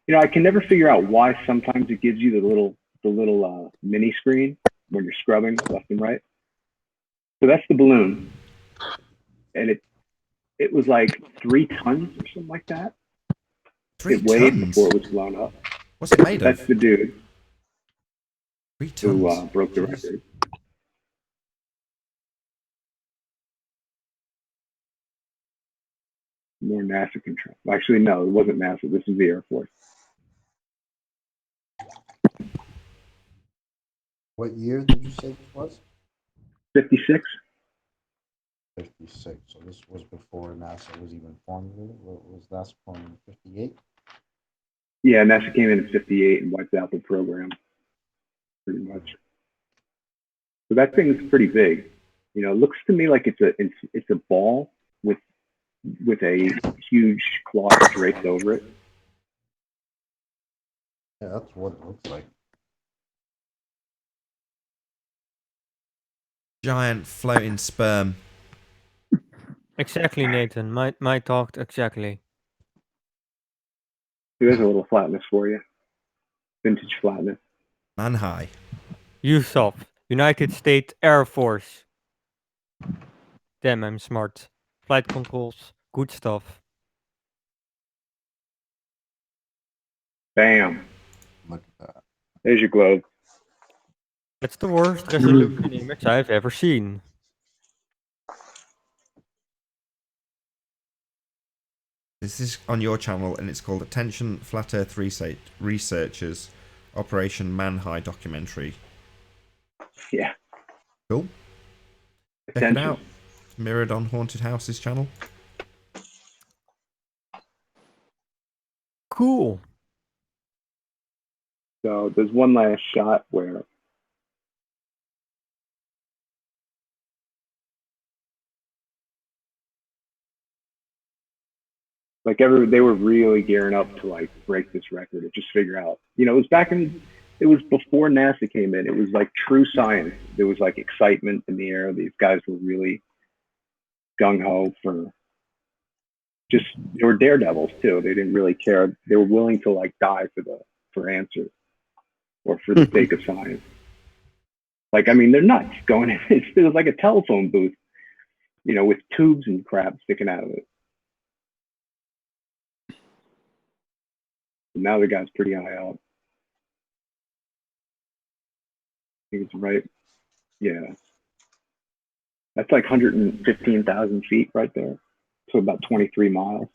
know, I can never figure out why sometimes it gives you the little mini screen when you're scrubbing left and right. So that's the balloon, and it was like 3 tons or something like that. 3 it weighed tons? before it was blown up. What's it made of? That's the dude 3 tons. who broke the record. More NASA control. Actually, no, it wasn't NASA. This is the Air Force. What year did you say this was? 56. 56. So this was before NASA was even formulated. What was NASA formed in 58? Yeah, NASA came in 58 and wiped out the program, pretty much. So that thing's pretty big. You know, it looks to me like it's a ball with a huge cloth draped over it. Yeah, that's what it looks like. Giant floating sperm. Exactly, Nathan. My talk exactly. There's a little flatness for you. Vintage flatness. Man high. USOF, United States Air Force. Damn, I'm smart. Flight controls, good stuff. Bam. Look at that. There's your globe. That's the worst resolution image I've ever seen. This is on your channel, and it's called Attention Flat Earth Researchers Operation Manhigh Documentary. Yeah. Cool. Check it out. Mirrored on Haunted Houses channel. Cool. So there's one last shot where like they were really gearing up to like break this record or just figure out. You know, it was before NASA came in. It was like true science. There was like excitement in the air. These guys were really gung ho for just, they were daredevils too. They didn't really care. They were willing to like die for answers or for the sake of science. Like, I mean, they're nuts going in. It was like a telephone booth, you know, with tubes and crap sticking out of it. Now the guy's pretty high up. I think it's right. Yeah. That's like 115,000 feet right there. So about 23 miles,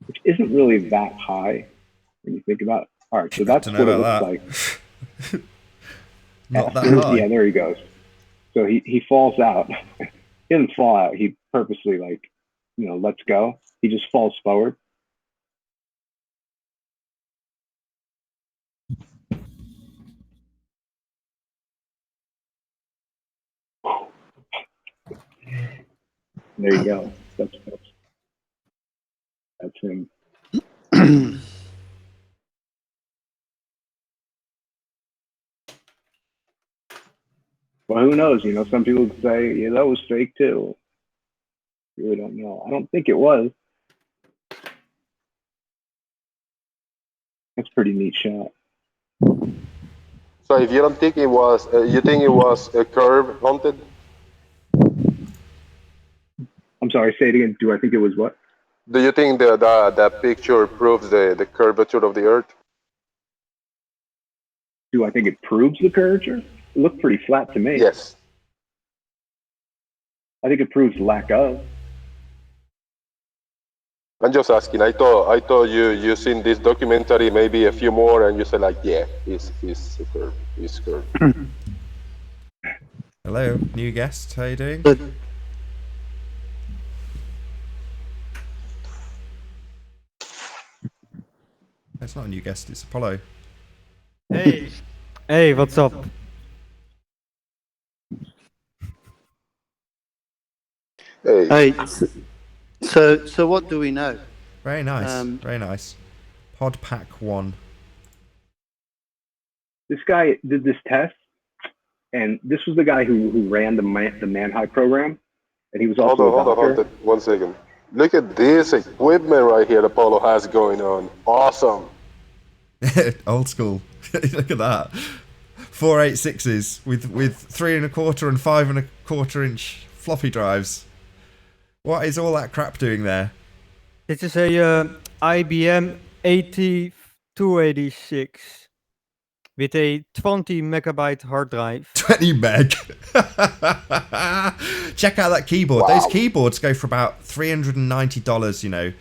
which isn't really that high when you think about it. All right, so that's what it looks like. Not that high. Yeah, there he goes. So he falls out. He doesn't fall out. He purposely like, you know, lets go. He just falls forward. There you go. That's him. Well, who knows? You know, some people would say, yeah, that was fake too. Really don't know. I don't think it was. That's a pretty neat shot. So if you don't think it was, you think it was a curve haunted? I'm sorry, say it again. Do I think it was what? Do you think that picture proves the curvature of the Earth? Do I think it proves the curvature? It looked pretty flat to me. Yes. I think it proves lack of. I'm just asking. I thought you seen this documentary, maybe a few more, and you said like, yeah, it's curved. It's curved. Hello, new guest. How you doing? Good. It's not a new guest. It's Apollo. Hey. Hey, what's up? Hey. So what do we know? Very nice. Very nice. Pod Pack 1. This guy did this test, and this was the guy who ran the Manhigh program, and he was also a doctor. Hold on. 1 second. Look at this equipment right here Apollo has going on. Awesome. Old school. Look at that. 486s with 3¼ and 5¼ inch floppy drives. What is all that crap doing there? This is a IBM 8286 with a 20 megabyte hard drive. 20 meg. Check out that keyboard. Wow. Those keyboards go for about $390, you know.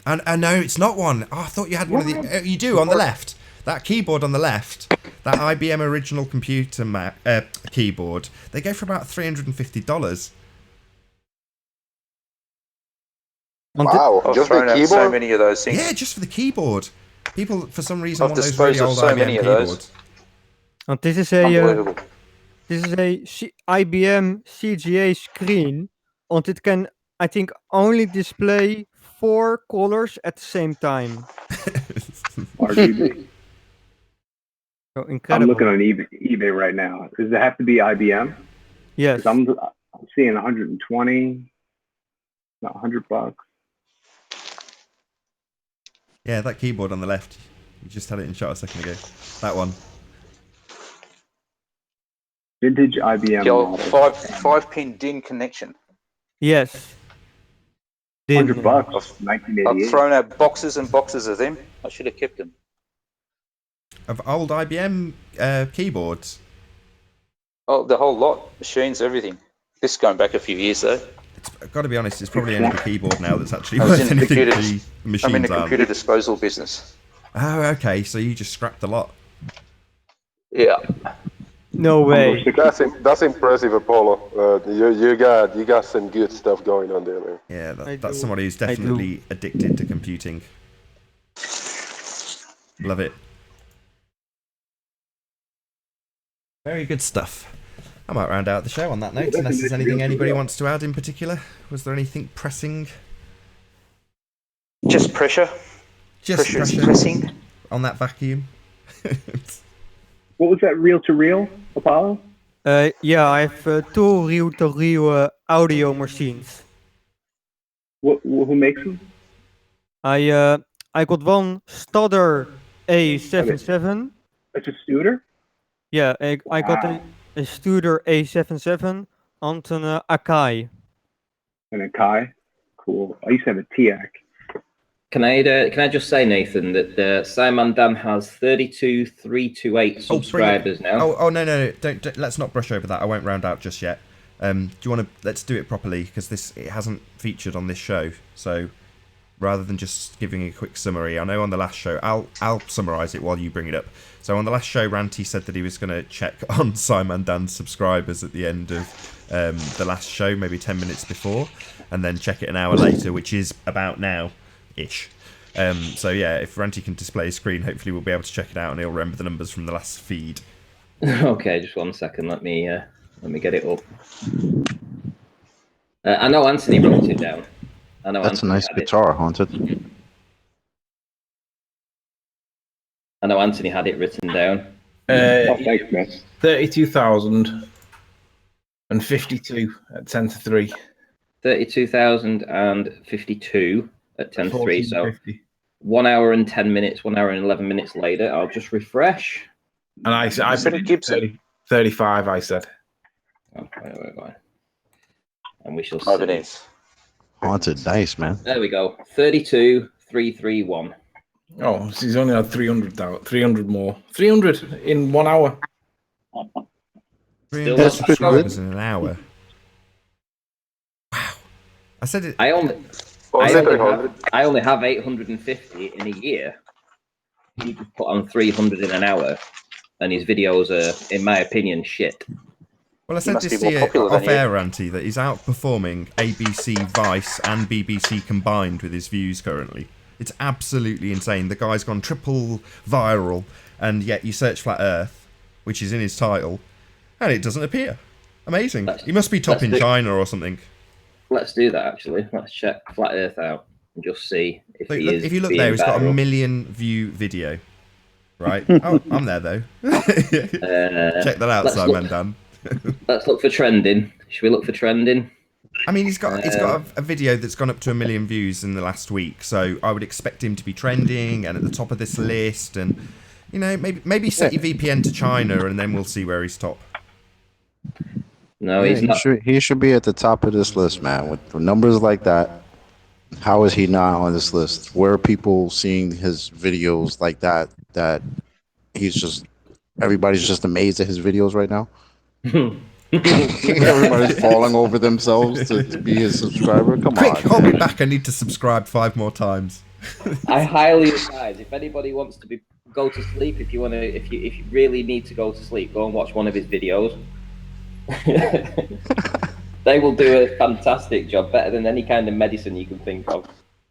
And no, it's not one. Oh, I thought you had one of the... you do, on the left. That keyboard on the left, that IBM original computer keyboard, they go for about $350. Wow, just the keyboard? So many of those things. Yeah, just for the keyboard. People, for some reason, I've want those really old disposed of so IBM many of keyboards. those. And this is a Unbelievable. IBM CGA screen, and it can, I think, only display 4 colors at the same time. RGB. So incredible. I'm looking on eBay right now. Does it have to be IBM? Yes. I'm seeing 120, not $100. Yeah, that keyboard on the left. You just had it in shot a second ago. That one. Vintage IBM The old model. 5-pin DIN connection. Yes. $100, I've 1988. thrown out boxes and boxes of them. I should have kept them. Of old IBM keyboards. Oh, the whole lot, machines, everything. This is going back a few years though. I've got to be honest, it's probably only the keyboard now that's actually I was worth in the anything. computer- The machines I'm in the aren't. computer disposal business. Oh, okay. So you just scrapped a lot. Yeah. No way. That's impressive, Apollo. You got some good stuff going on there, man. Yeah, that's somebody who's definitely addicted to computing. Love it. Very good stuff. I might round out the show on that note, unless there's anything anybody wants to add in particular. Was there anything pressing? Just pressure. Just pressure. Pressing. On that vacuum. What was that reel-to-reel, Apollo? Yeah, I have 2 reel-to-reel audio machines. Who makes them? I got one Studer A77. That's a Studer? Yeah, I got a Studer A77 and an Akai. An Akai? Cool. I used to have a TIAC. Can I just say, Nathan, that Simon Dan has 32,328 subscribers now. Oh no! Don't let's not brush over that. I won't round out just yet. Do you want to? Let's do it properly because it hasn't featured on this show. So rather than just giving a quick summary, I know on the last show I'll summarise it while you bring it up. So on the last show, Ranty said that he was going to check on Simon Dan's subscribers at the end of the last show, maybe 10 minutes before, and then check it an hour later, which is about now-ish. So yeah, if Ranty can display his screen, hopefully we'll be able to check it out and he'll remember the numbers from the last feed. Okay, just 1 second. Let me get it up. I know Anthony wrote it down. I know That's Anthony a nice guitar, Haunted. I know Anthony had it written down. Thanks, man. 32,052 at 10 to 3. 32,052 at 10 to 3. So 1 hour and 10 minutes, 1 hour and 11 minutes later, I'll just refresh. And I said it Gibson. 35, I said. Oh, wait. And we shall see. Haunted, nice, man. There we go. 32,331. Oh, so he's only had 300 more. 300 in 1 hour. 300 subscribers in an hour. Wow. I said it. I only have 850 in a year. He just put on 300 in an hour, and his videos are, in my opinion, shit. Well, I said this year off air, Ranty, that he's outperforming ABC, Vice, and BBC combined with his views currently. It's absolutely insane. The guy's gone triple viral, and yet you search Flat Earth, which is in his title, and it doesn't appear. Amazing. He must be top in China or something. Let's do that, actually. Let's check Flat Earth out and just see if he is. If you look there, he's got a 1 million view video. Right? Oh, I'm there, though. Check that out, Simon Dan. Let's look for trending. Should we look for trending? I mean, he's got a video that's gone up to 1 million views in the last week, so I would expect him to be trending and at the top of this list. And you know, maybe set your VPN to China, and then we'll see where he's top. No, he's not. He should be at the top of this list, man. With numbers like that, how is he not on this list? Where are people seeing his videos like that? That everybody's just amazed at his videos right now. Everybody's falling over themselves to be his subscriber. Come on, hold me back. I need to subscribe 5 more times. I highly advise if anybody wants to go to sleep. If you really need to go to sleep, go and watch one of his videos. They will do a fantastic job, better than any kind of medicine you can think of.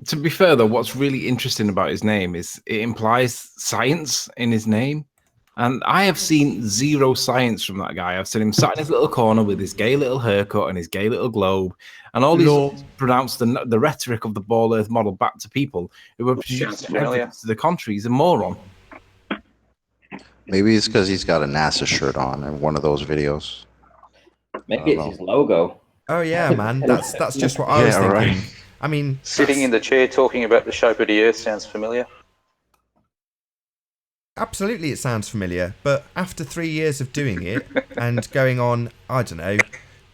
To be fair, though, what's really interesting about his name is it implies science in his name. And I have seen zero science from that guy. I've seen him sat in his little corner with his gay little haircut and his gay little globe, and all these pronounce the rhetoric of the Ball Earth model back to people who are producing evidence to the contrary. He's a moron. Maybe it's because he's got a NASA shirt on in one of those videos. Maybe it's his logo. Oh yeah, man. That's just what I was thinking. Right. I mean, sitting in the chair talking about the shape of the Earth sounds familiar. Absolutely, it sounds familiar. But after 3 years of doing it and going on, I don't know,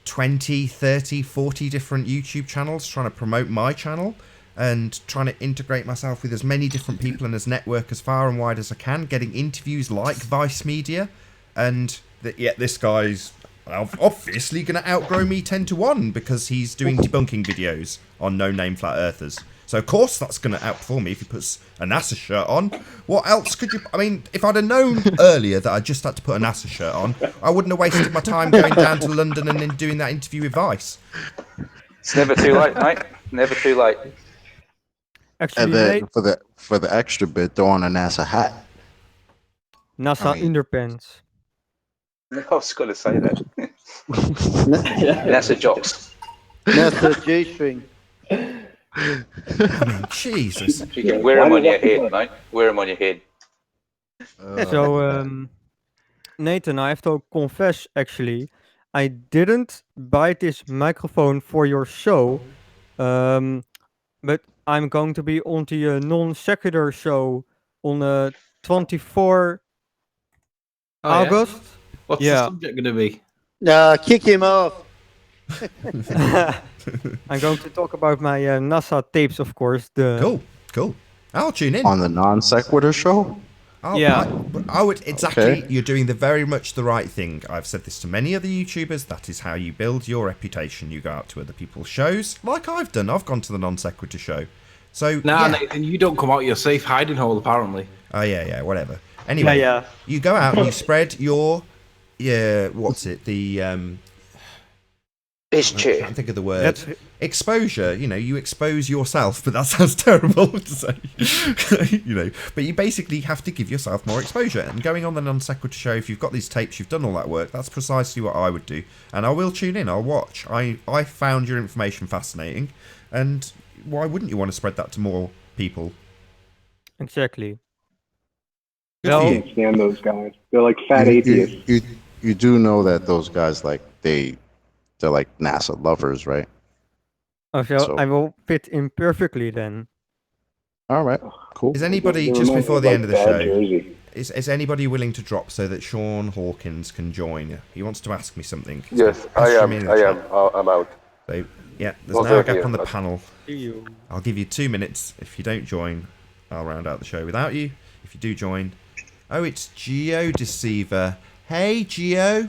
20, 30, 40 different YouTube channels trying to promote my channel and trying to integrate myself with as many different people and as network as far and wide as I can, getting interviews like Vice Media, and this guy's obviously going to outgrow me 10 to 1 because he's doing debunking videos on no-name flat earthers. So, of course, that's going to outperform me if he puts a NASA shirt on. What else could you... I mean, if I'd have known earlier that I just had to put a NASA shirt on, I wouldn't have wasted my time going down to London and then doing that interview with Vice. It's never too late, mate. Never too late. Actually, and then for the extra bit, throw on a NASA hat. NASA underpants. I was going to say that. NASA jocks. NASA G-string. I mean, Jesus. You can wear them on your head, mate. Wear them on your head. So, Nathan, I have to confess, actually, I didn't buy this microphone for your show, but I'm going to be on the non-sequitur show on 24 August. Yeah? What's the subject going to be? Kick him off. I'm going to talk about my NASA tapes, of course. Cool. I'll tune in. On the non sequitur show? I would. It's actually, you're doing very much the right thing. I've said this to many other YouTubers. That is how you build your reputation. You go out to other people's shows, like I've done. I've gone to the non sequitur show. So Nathan, you don't come out your safe hiding hole, apparently. Oh yeah, whatever. Anyway, you go out and you spread your what's it? The I can't think of the word. Exposure. You expose yourself, but that sounds terrible to say. But you basically have to give yourself more exposure. And going on the non sequitur show, if you've got these tapes, you've done all that work. That's precisely what I would do, and I will tune in. I'll watch. I found your information fascinating, and why wouldn't you want to spread that to more people? Exactly. I can't stand those guys. They're like fat atheists. You do know that those guys they're like NASA lovers, right? So I will fit in perfectly then. All right, cool. Is anybody, just before the end of the show, is anybody willing to drop so that Sean Hawkins can join? He wants to ask me something. Yes, I am. I'm out. So, there's now a gap on the panel. I'll give you 2 minutes. If you don't join, I'll round out the show without you. If you do join... Oh, it's Geo Deceiver. Hey, Geo.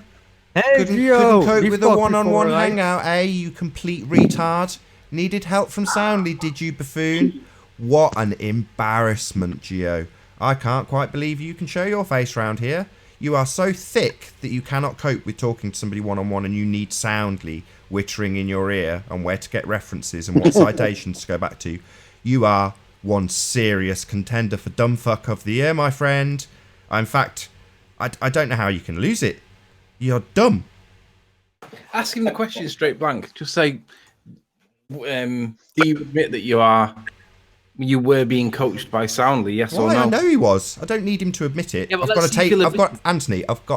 Hey, Geo. Couldn't cope with a one-on-one hangout, eh? You complete retard. Needed help from Soundly, did you, buffoon? What an embarrassment, Geo. I can't quite believe you can show your face round here. You are so thick that you cannot cope with talking to somebody one-on-one, and you need Soundly whittering in your ear on where to get references and what citations to go back to. You are one serious contender for Dumbfuck of the Year, my friend. In fact, I don't know how you can lose it. You're dumb. Ask him the question straight blank. Just say, do you admit that you were being coached by Soundly? Yes or no? I know he was. I don't need him to admit it. Yeah, I've got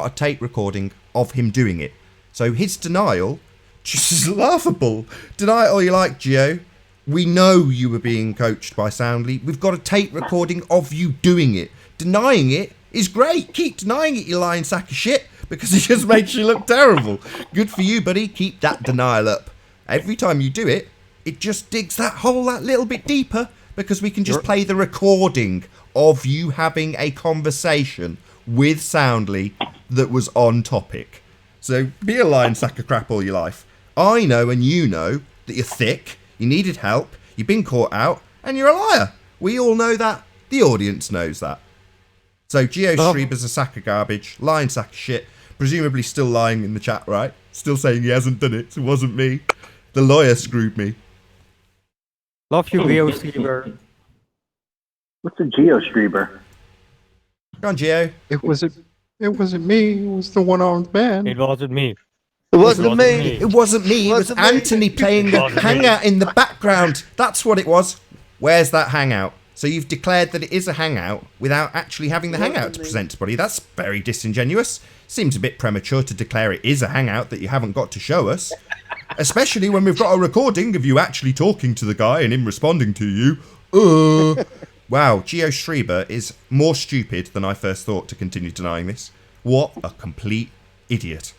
a tape recording of him doing it. So his denial just is laughable. Deny it all you like, Geo. We know you were being coached by Soundly. We've got a tape recording of you doing it. Denying it is great. Keep denying it, you lying sack of shit, because it just makes you look terrible. Good for you, buddy. Keep that denial up. Every time you do it, it just digs that hole that little bit deeper, because we can just play the recording of you having a conversation with Soundly that was on topic. So be a lying sack of crap all your life. I know and you know that you're thick, you needed help, you've been caught out, and you're a liar. We all know that. The audience knows that. So Geo Schreiber's a sack of garbage, lying sack of shit, presumably still lying in the chat, right? Still saying he hasn't done it, it wasn't me. The lawyer screwed me. Love you, Geo Schreiber. What's a Geo Schreiber? Go on, Geo. It wasn't me, it was the one-armed man. It wasn't me. It wasn't me. It wasn't me. It was Anthony playing the hangout in the background. That's what it was. Where's that hangout? So you've declared that it is a hangout without actually having the hangout to present to somebody. That's very disingenuous. Seems a bit premature to declare it is a hangout that you haven't got to show us. Especially when we've got a recording of you actually talking to the guy and him responding to you. Wow, Geo Schreiber is more stupid than I first thought to continue denying this. What a complete idiot.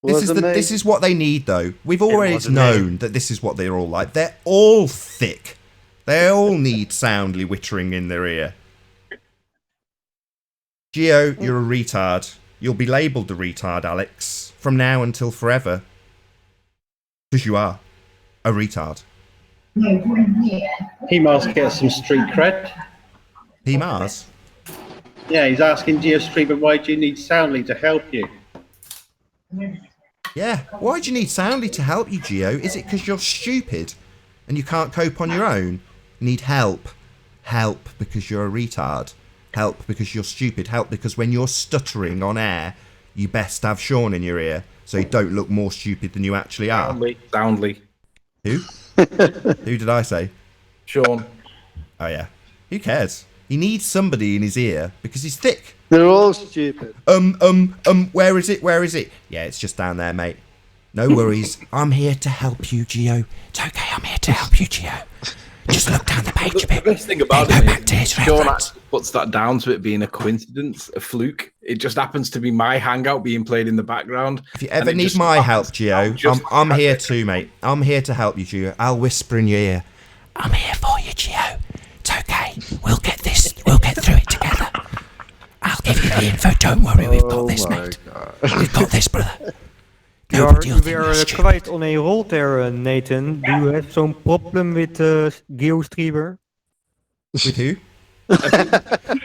This is what they need, though. We've always known that this is what they're all like. They're all thick. They all need soundly whittering in their ear. Geo, you're a retard. You'll be labelled a retard, Alex, from now until forever. Because you are a retard. He must get some street cred. He Mars? Yeah, he's asking GeoStreamer, why do you need Soundly to help you? Yeah, why do you need Soundly to help you, Geo? Is it because you're stupid and you can't cope on your own? You need help. Help because you're a retard. Help because you're stupid. Help because when you're stuttering on air, you best have Sean in your ear so you don't look more stupid than you actually are. Soundly. Who? Who did I say? Sean. Oh, yeah. Who cares? He needs somebody in his ear because he's thick. They're all stupid. Where is it? Where is it? Yeah, it's just down there, mate. No worries. I'm here to help you, Geo. It's okay, I'm here to help you, Geo. Just look down the page a bit. The best thing about then it go back to his Sean reference. actually puts that down to it being a coincidence, a fluke. It just happens to be my hangout being played in the background. If you ever need my help, Geo, I'm here too, mate. I'm here to help you, Geo. I'll whisper in your ear. I'm here for you, Geo. It's okay. We'll get this. We'll get through it together. I'll give you the info. Don't worry. We've got this, mate. We've got this, brother. You are quite on a roll there, Nathan. Do you have some problem with GeoStreamer? With who?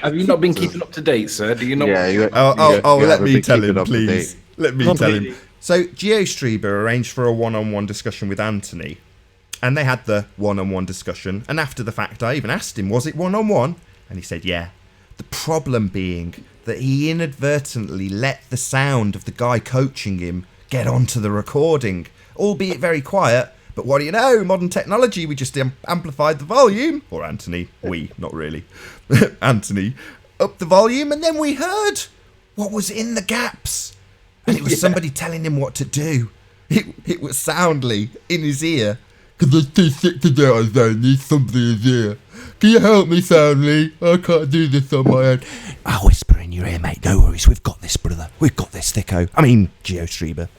Have you not been keeping up to date, sir? Do you not? Yeah. Let me tell him, please. Let me tell him. So, GeoStreamer arranged for a one-on-one discussion with Anthony. And they had the one-on-one discussion. And after the fact, I even asked him, was it one-on-one? And he said, yeah. The problem being that he inadvertently let the sound of the guy coaching him get onto the recording, albeit very quiet. But what do you know? Modern technology, we just amplified the volume. Or Anthony, not really. Anthony, up the volume, and then we heard what was in the gaps. And it was somebody telling him what to do. It was Soundly in his ear. Because I'm too sick to do it, I need somebody in his ear. Can you help me, Soundly? I can't do this on my own. I'll whisper in your ear, mate. No worries. We've got this, brother. We've got this, thicko. I mean, GeoStreamer.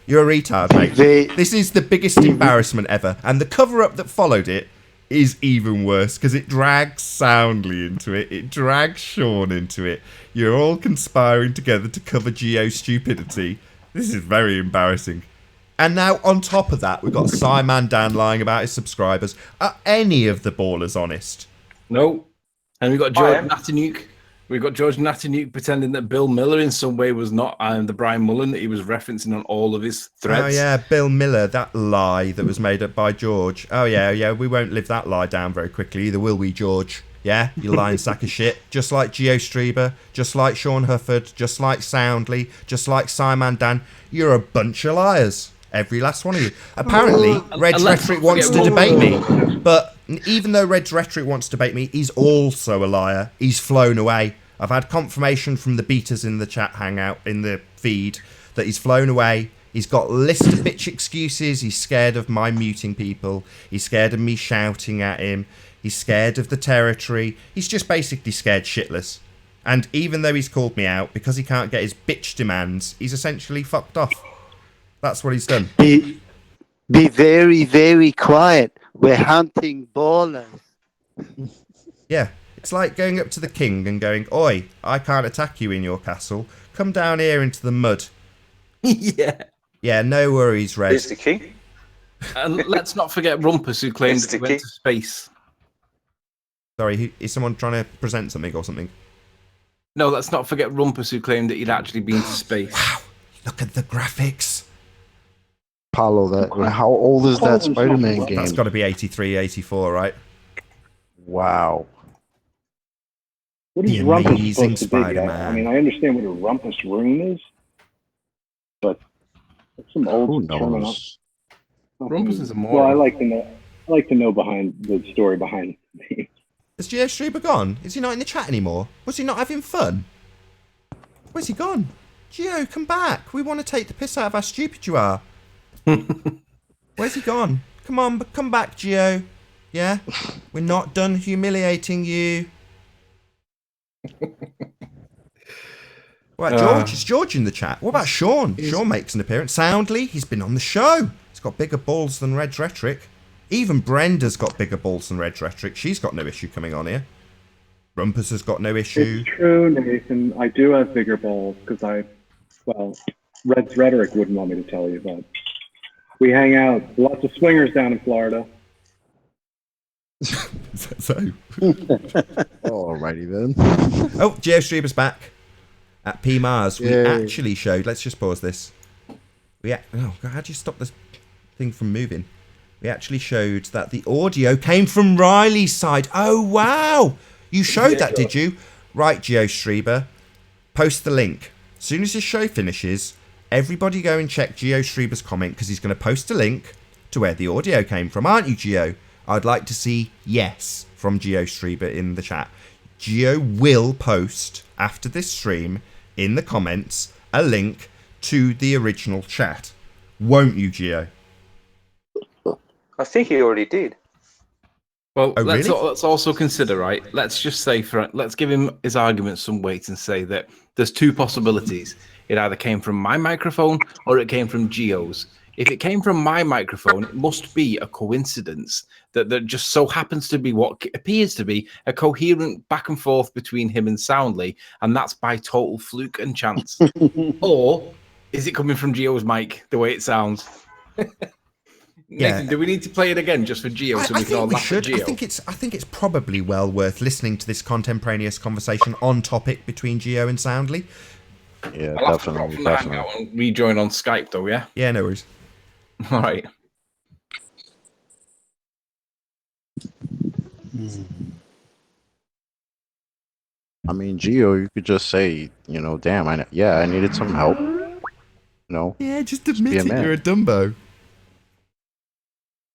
You're a retard, mate. This is the biggest embarrassment ever. And the cover-up that followed it is even worse because it drags Soundly into it. It drags Sean into it. You're all conspiring together to cover Geo stupidity. This is very embarrassing. And now, on top of that, we've got Simon Dan lying about his subscribers. Are any of the ballers honest? No. And we've got George Natanuke. We've got George Natanuke pretending that Bill Miller in some way was not the Brian Mullen that he was referencing on all of his threads. Oh, yeah, Bill Miller, that lie that was made up by George. Oh, yeah, we won't live that lie down very quickly either, will we, George? Yeah, you lying sack of shit. Just like GeoStreamer, just like Sean Hufford, just like Soundly, just like Simon Dan. You're a bunch of liars. Every last one of you. Apparently, Red's Rhetoric wants to debate me. But even though Red's Rhetoric wants to debate me, he's also a liar. He's flown away. I've had confirmation from the beaters in the chat hangout, in the feed, that he's flown away. He's got a list of bitch excuses. He's scared of my muting people. He's scared of me shouting at him. He's scared of the territory. He's just basically scared shitless. And even though he's called me out, because he can't get his bitch demands, he's essentially fucked off. That's what he's done. Be very, very quiet. We're hunting ballers. Yeah, it's like going up to the king and going, "Oi, I can't attack you in your castle. Come down here into the mud." Yeah. Yeah, no worries, Red. Here's the king. And let's not forget Rumpus, who claimed that he went to space. Sorry, is someone trying to present something or something? No, let's not forget Rumpus, who claimed that he'd actually been to space. Wow, look at the graphics. Paulo, how old is that Spider-Man game? That's got to be 83, 84, right? Wow. What is The Rumpus amazing supposed to be? Spider-Man. I mean, I understand what a Rumpus room is, but that's some old terminology. Rumpus is a moron. Well, I like to know. I like to know behind the story behind the Is GeoStreamer gone? Is he not in the chat anymore? Was he not having fun? Where's he gone? Geo, come back. We want to take the piss out of how stupid you are. Where's he gone? Come on, come back, Geo. Yeah? We're not done humiliating you. What about George? Is George in the chat? What about Sean? Sean makes an appearance. Soundly, he's been on the show. He's got bigger balls than Red's Rhetoric. Even Brenda's got bigger balls than Red's Rhetoric. She's got no issue coming on here. Rumpus has got no issue. It's true, Nathan. I do have bigger balls because Red's Rhetoric wouldn't want me to tell you, but we hang out. Lots of swingers down in Florida. So. Alrighty then. Oh, GeoStreamer's back. At PMars, we actually showed. Let's just pause this. Oh God, how do you stop this thing from moving? We actually showed that the audio came from Riley's side. Oh wow! You showed that, did you? Right, GeoStreamer. Post the link. As soon as this show finishes, everybody go and check GeoStreamer's comment because he's going to post a link to where the audio came from, aren't you, Geo? I'd like to see yes from GeoStreamer in the chat. Geo will post after this stream in the comments a link to the original chat. Won't you, Geo? I think he already did. Well, Oh, let's really? let's also consider, right? Let's just say let's give him his argument some weight and say that there's two possibilities. It either came from my microphone or it came from Geo's. If it came from my microphone, it must be a coincidence that there just so happens to be what appears to be a coherent back and forth between him and Soundly, and that's by total fluke and chance. Or is it coming from Geo's mic, the way it sounds? Nathan, do we need to play it again just for Geo so we can all laugh at Geo? I think it's probably well worth listening to this contemporaneous conversation on topic between Geo and Soundly. Yeah, I'll have to drop from the hangout and rejoin on Skype though, yeah? Yeah, no worries. All right. I mean, Geo, you could just say, damn, I needed some help. Yeah, just admit be a it. man. You're a Dumbo.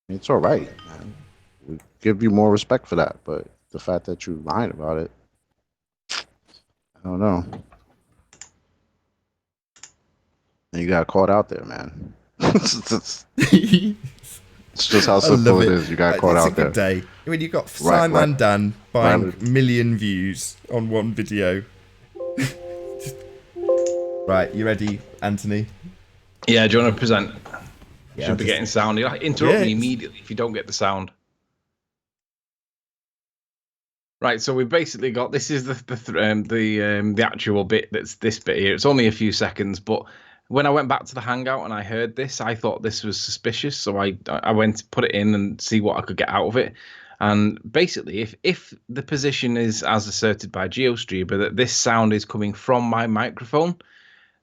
It's all right. Man. We give you more respect for that, but the fact that you lied about it, I don't know. And you got caught out there, man. It's just how simple it is. You got caught out there. It's a good day. I mean, you got Simon Dan buying million views on one video. Right, you ready, Anthony? Yeah, do you want to present? Yeah, Should be getting sound. You interrupt me immediately if you don't get the sound. Right, so we've basically got this is the actual bit that's this bit here. It's only a few seconds, but when I went back to the Hangout and I heard this, I thought this was suspicious. So I went to put it in and see what I could get out of it. And basically, if the position is as asserted by GeoStreamer that this sound is coming from my microphone,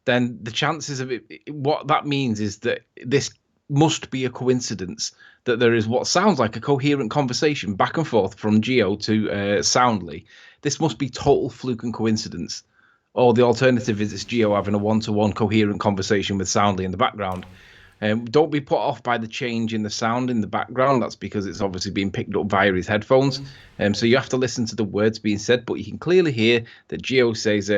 then the chances of it, what that means is that this must be a coincidence that there is what sounds like a coherent conversation back and forth from Geo to Soundly. This must be total fluke and coincidence. Or the alternative is it's Geo having a one-to-one coherent conversation with Soundly in the background. Don't be put off by the change in the sound in the background. That's because it's obviously being picked up via his headphones. So you have to listen to the words being said, but you can clearly hear that Geo says,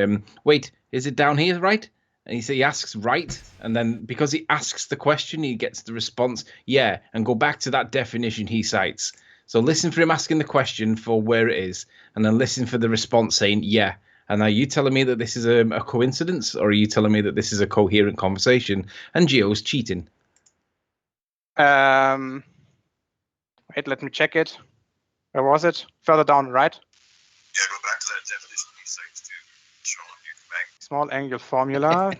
wait, is it down here, right? And he asks right, and then because he asks the question, he gets the response, yeah, and go back to that definition he cites. So listen for him asking the question for where it is, and then listen for the response saying, yeah. And are you telling me that this is a coincidence, or are you telling me that this is a coherent conversation? And Geo's cheating. Wait, let me check it. Where was it? Further down, right? Yeah, go back to that definition he cites to show you Small angle formula.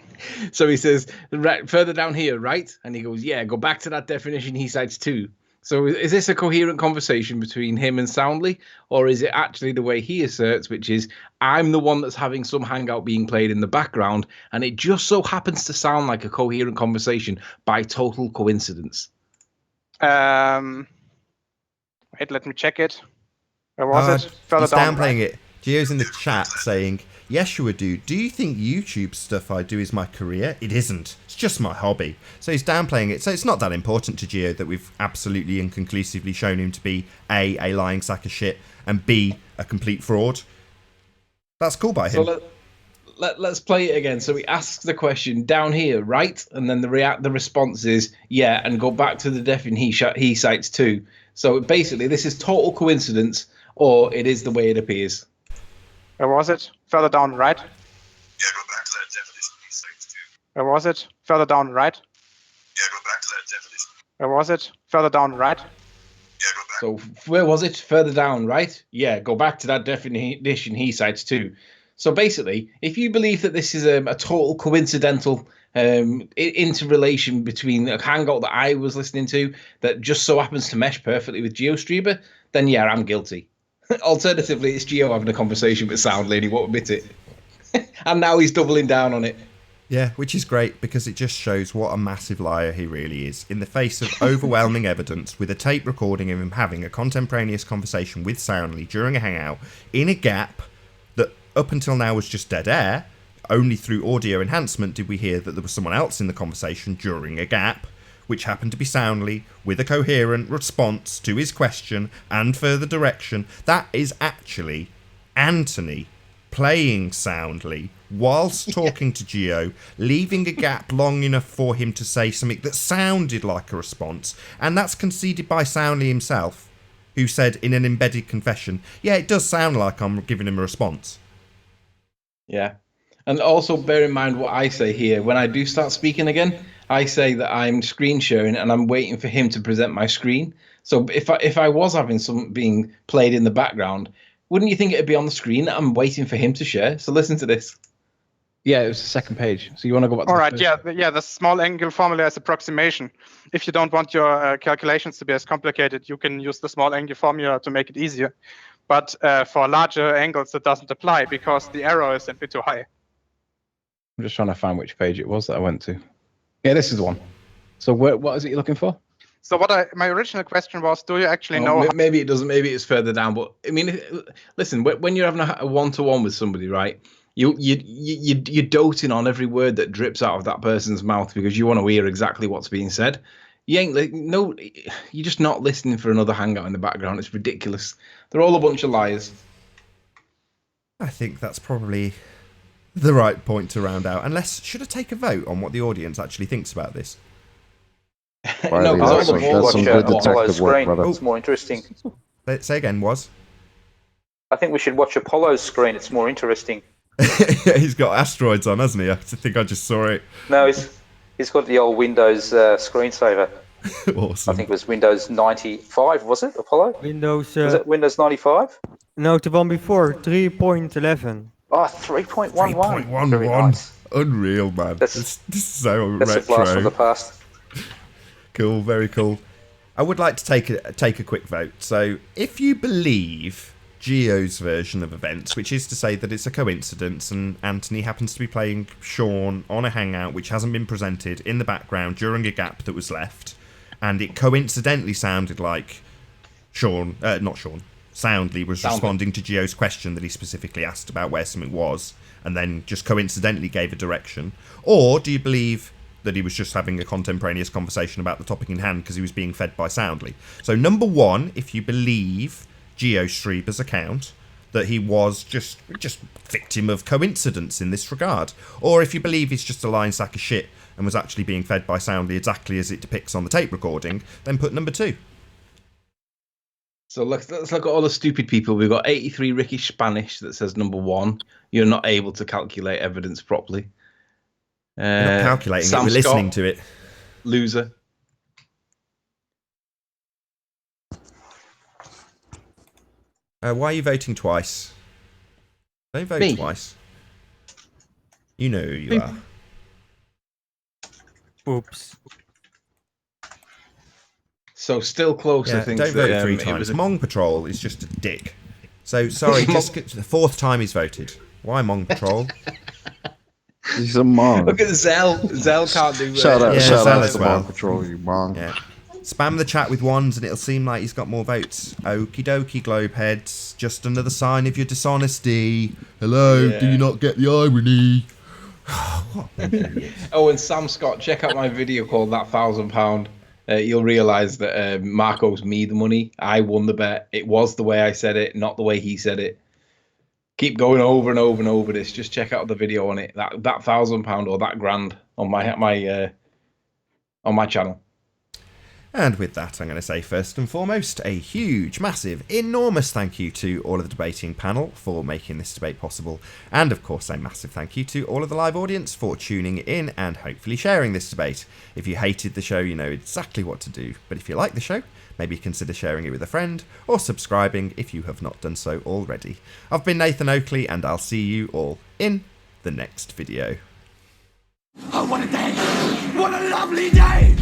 So he says, right, further down here, right? And he goes, yeah, go back to that definition he cites too. So is this a coherent conversation between him and Soundly? Or is it actually the way he asserts, which is, I'm the one that's having some Hangout being played in the background, and it just so happens to sound like a coherent conversation by total coincidence? Wait, let me check it. Where was it? Further he's down. downplaying it. Geo's in the chat saying, Yeshua dude, do you think YouTube stuff I do is my career? It isn't. It's just my hobby. So he's downplaying it. So it's not that important to Geo that we've absolutely and conclusively shown him to be A, lying sack of shit, and B, a complete fraud. That's cool by him. So let's play it again. So he asks the question down here, right? And then the response is, yeah, and go back to the definition he cites too. So basically, this is total coincidence, or it is the way it appears. Where was it? Further down, right? Yeah, go back to that Where was it? Further down, right? Yeah, go back to that definition. Where was it? Further down, right? So where was it? Further down, right? Yeah, go back to that definition he cites too. So basically, if you believe that this is a total coincidental interrelation between a hangout that I was listening to that just so happens to mesh perfectly with GeoStreamer, then yeah, I'm guilty. Alternatively, it's Geo having a conversation with Soundly and he won't admit it. And now he's doubling down on it. Yeah, which is great because it just shows what a massive liar he really is. In the face of overwhelming evidence, with a tape recording of him having a contemporaneous conversation with Soundly during a hangout, in a gap that up until now was just dead air, only through audio enhancement did we hear that there was someone else in the conversation during a gap, which happened to be Soundly, with a coherent response to his question and further direction. That is actually Anthony playing Soundly whilst talking to Geo, leaving a gap long enough for him to say something that sounded like a response, and that's conceded by Soundly himself, who said in an embedded confession, yeah, it does sound like I'm giving him a response. Yeah. And also bear in mind what I say here. When I do start speaking again, I say that I'm screen sharing and I'm waiting for him to present my screen. So if I was having something being played in the background, wouldn't you think it'd be on the screen that I'm waiting for him to share? So listen to this. Yeah, it was the second page. So you want to go back to All right, the first? yeah, the small angle formula is approximation. If you don't want your calculations to be as complicated, you can use the small angle formula to make it easier. But for larger angles, it doesn't apply because the error is simply too high. I'm just trying to find which page it was that I went to. Yeah, this is the one. So what is it you're looking for? So my original question was, do you actually know? Maybe it doesn't. Maybe it's further down. But I mean, listen, when you're having a one-to-one with somebody, right? You're doting on every word that drips out of that person's mouth because you want to hear exactly what's being said. You ain't you're just not listening for another hangout in the background. It's ridiculous. They're all a bunch of liars. I think that's probably the right point to round out. Unless, should I take a vote on what the audience actually thinks about this? No, because all the balls watch Apollo's screen. It's more interesting. Say again, was? I think we should watch Apollo's screen. It's more interesting. He's got asteroids on, hasn't he? I think I just saw it. No, he's got the old Windows screensaver. Awesome. I think it was Windows 95, was it, Apollo? Windows... was it Windows 95? No, the one before, 3.11. Oh, 3.11. 3.11. Very nice. Unreal, man. This is so that's retro. a blast from the past. Cool, very cool. I would like to take a quick vote. So, if you believe Geo's version of events, which is to say that it's a coincidence and Anthony happens to be playing Sean on a hangout which hasn't been presented in the background during a gap that was left, and it coincidentally sounded like Soundly was responding to Geo's question that he specifically asked about where something was, and then just coincidentally gave a direction, or do you believe that he was just having a contemporaneous conversation about the topic in hand because he was being fed by Soundly? So number one, if you believe GeoStreamer's account that he was just victim of coincidence in this regard, or if you believe he's just a lying sack of shit and was actually being fed by Soundly exactly as it depicts on the tape recording, then put number two. So let's look at all the stupid people. We've got 83 Ricky Spanish that says number one. You're not able to calculate evidence properly. We're not calculating Sam it, we're Scott, listening to it. Loser. Why are you voting twice? Don't vote Me? twice. You know who you are. Oops. So still close, Yeah, I think. don't vote three times. Mong Patrol is just a dick. So, sorry, just the fourth time he's voted. Why Mong Patrol? He's a Mong. Look at Zell. Zell can't do Shout out, yeah, shout Zell out as to well. Mong Patrol, you Mong. Yeah. Spam the chat with ones and it'll seem like he's got more votes. Okie dokie, Globeheads. Just another sign of your dishonesty. Hello, do you not get the irony? Oh, and Sam Scott, check out my video called That £1,000. You'll realise that Mark owes me the money. I won the bet. It was the way I said it, not the way he said it. Keep going over and over and over this. Just check out the video on it. That £1,000 or that grand on my channel. And with that, I'm going to say first and foremost a huge, massive, enormous thank you to all of the debating panel for making this debate possible, and of course a massive thank you to all of the live audience for tuning in and hopefully sharing this debate. If you hated the show, you know exactly what to do, but if you like the show, maybe consider sharing it with a friend, or subscribing if you have not done so already. I've been Nathan Oakley, and I'll see you all in the next video. Oh, what a day! What a lovely day!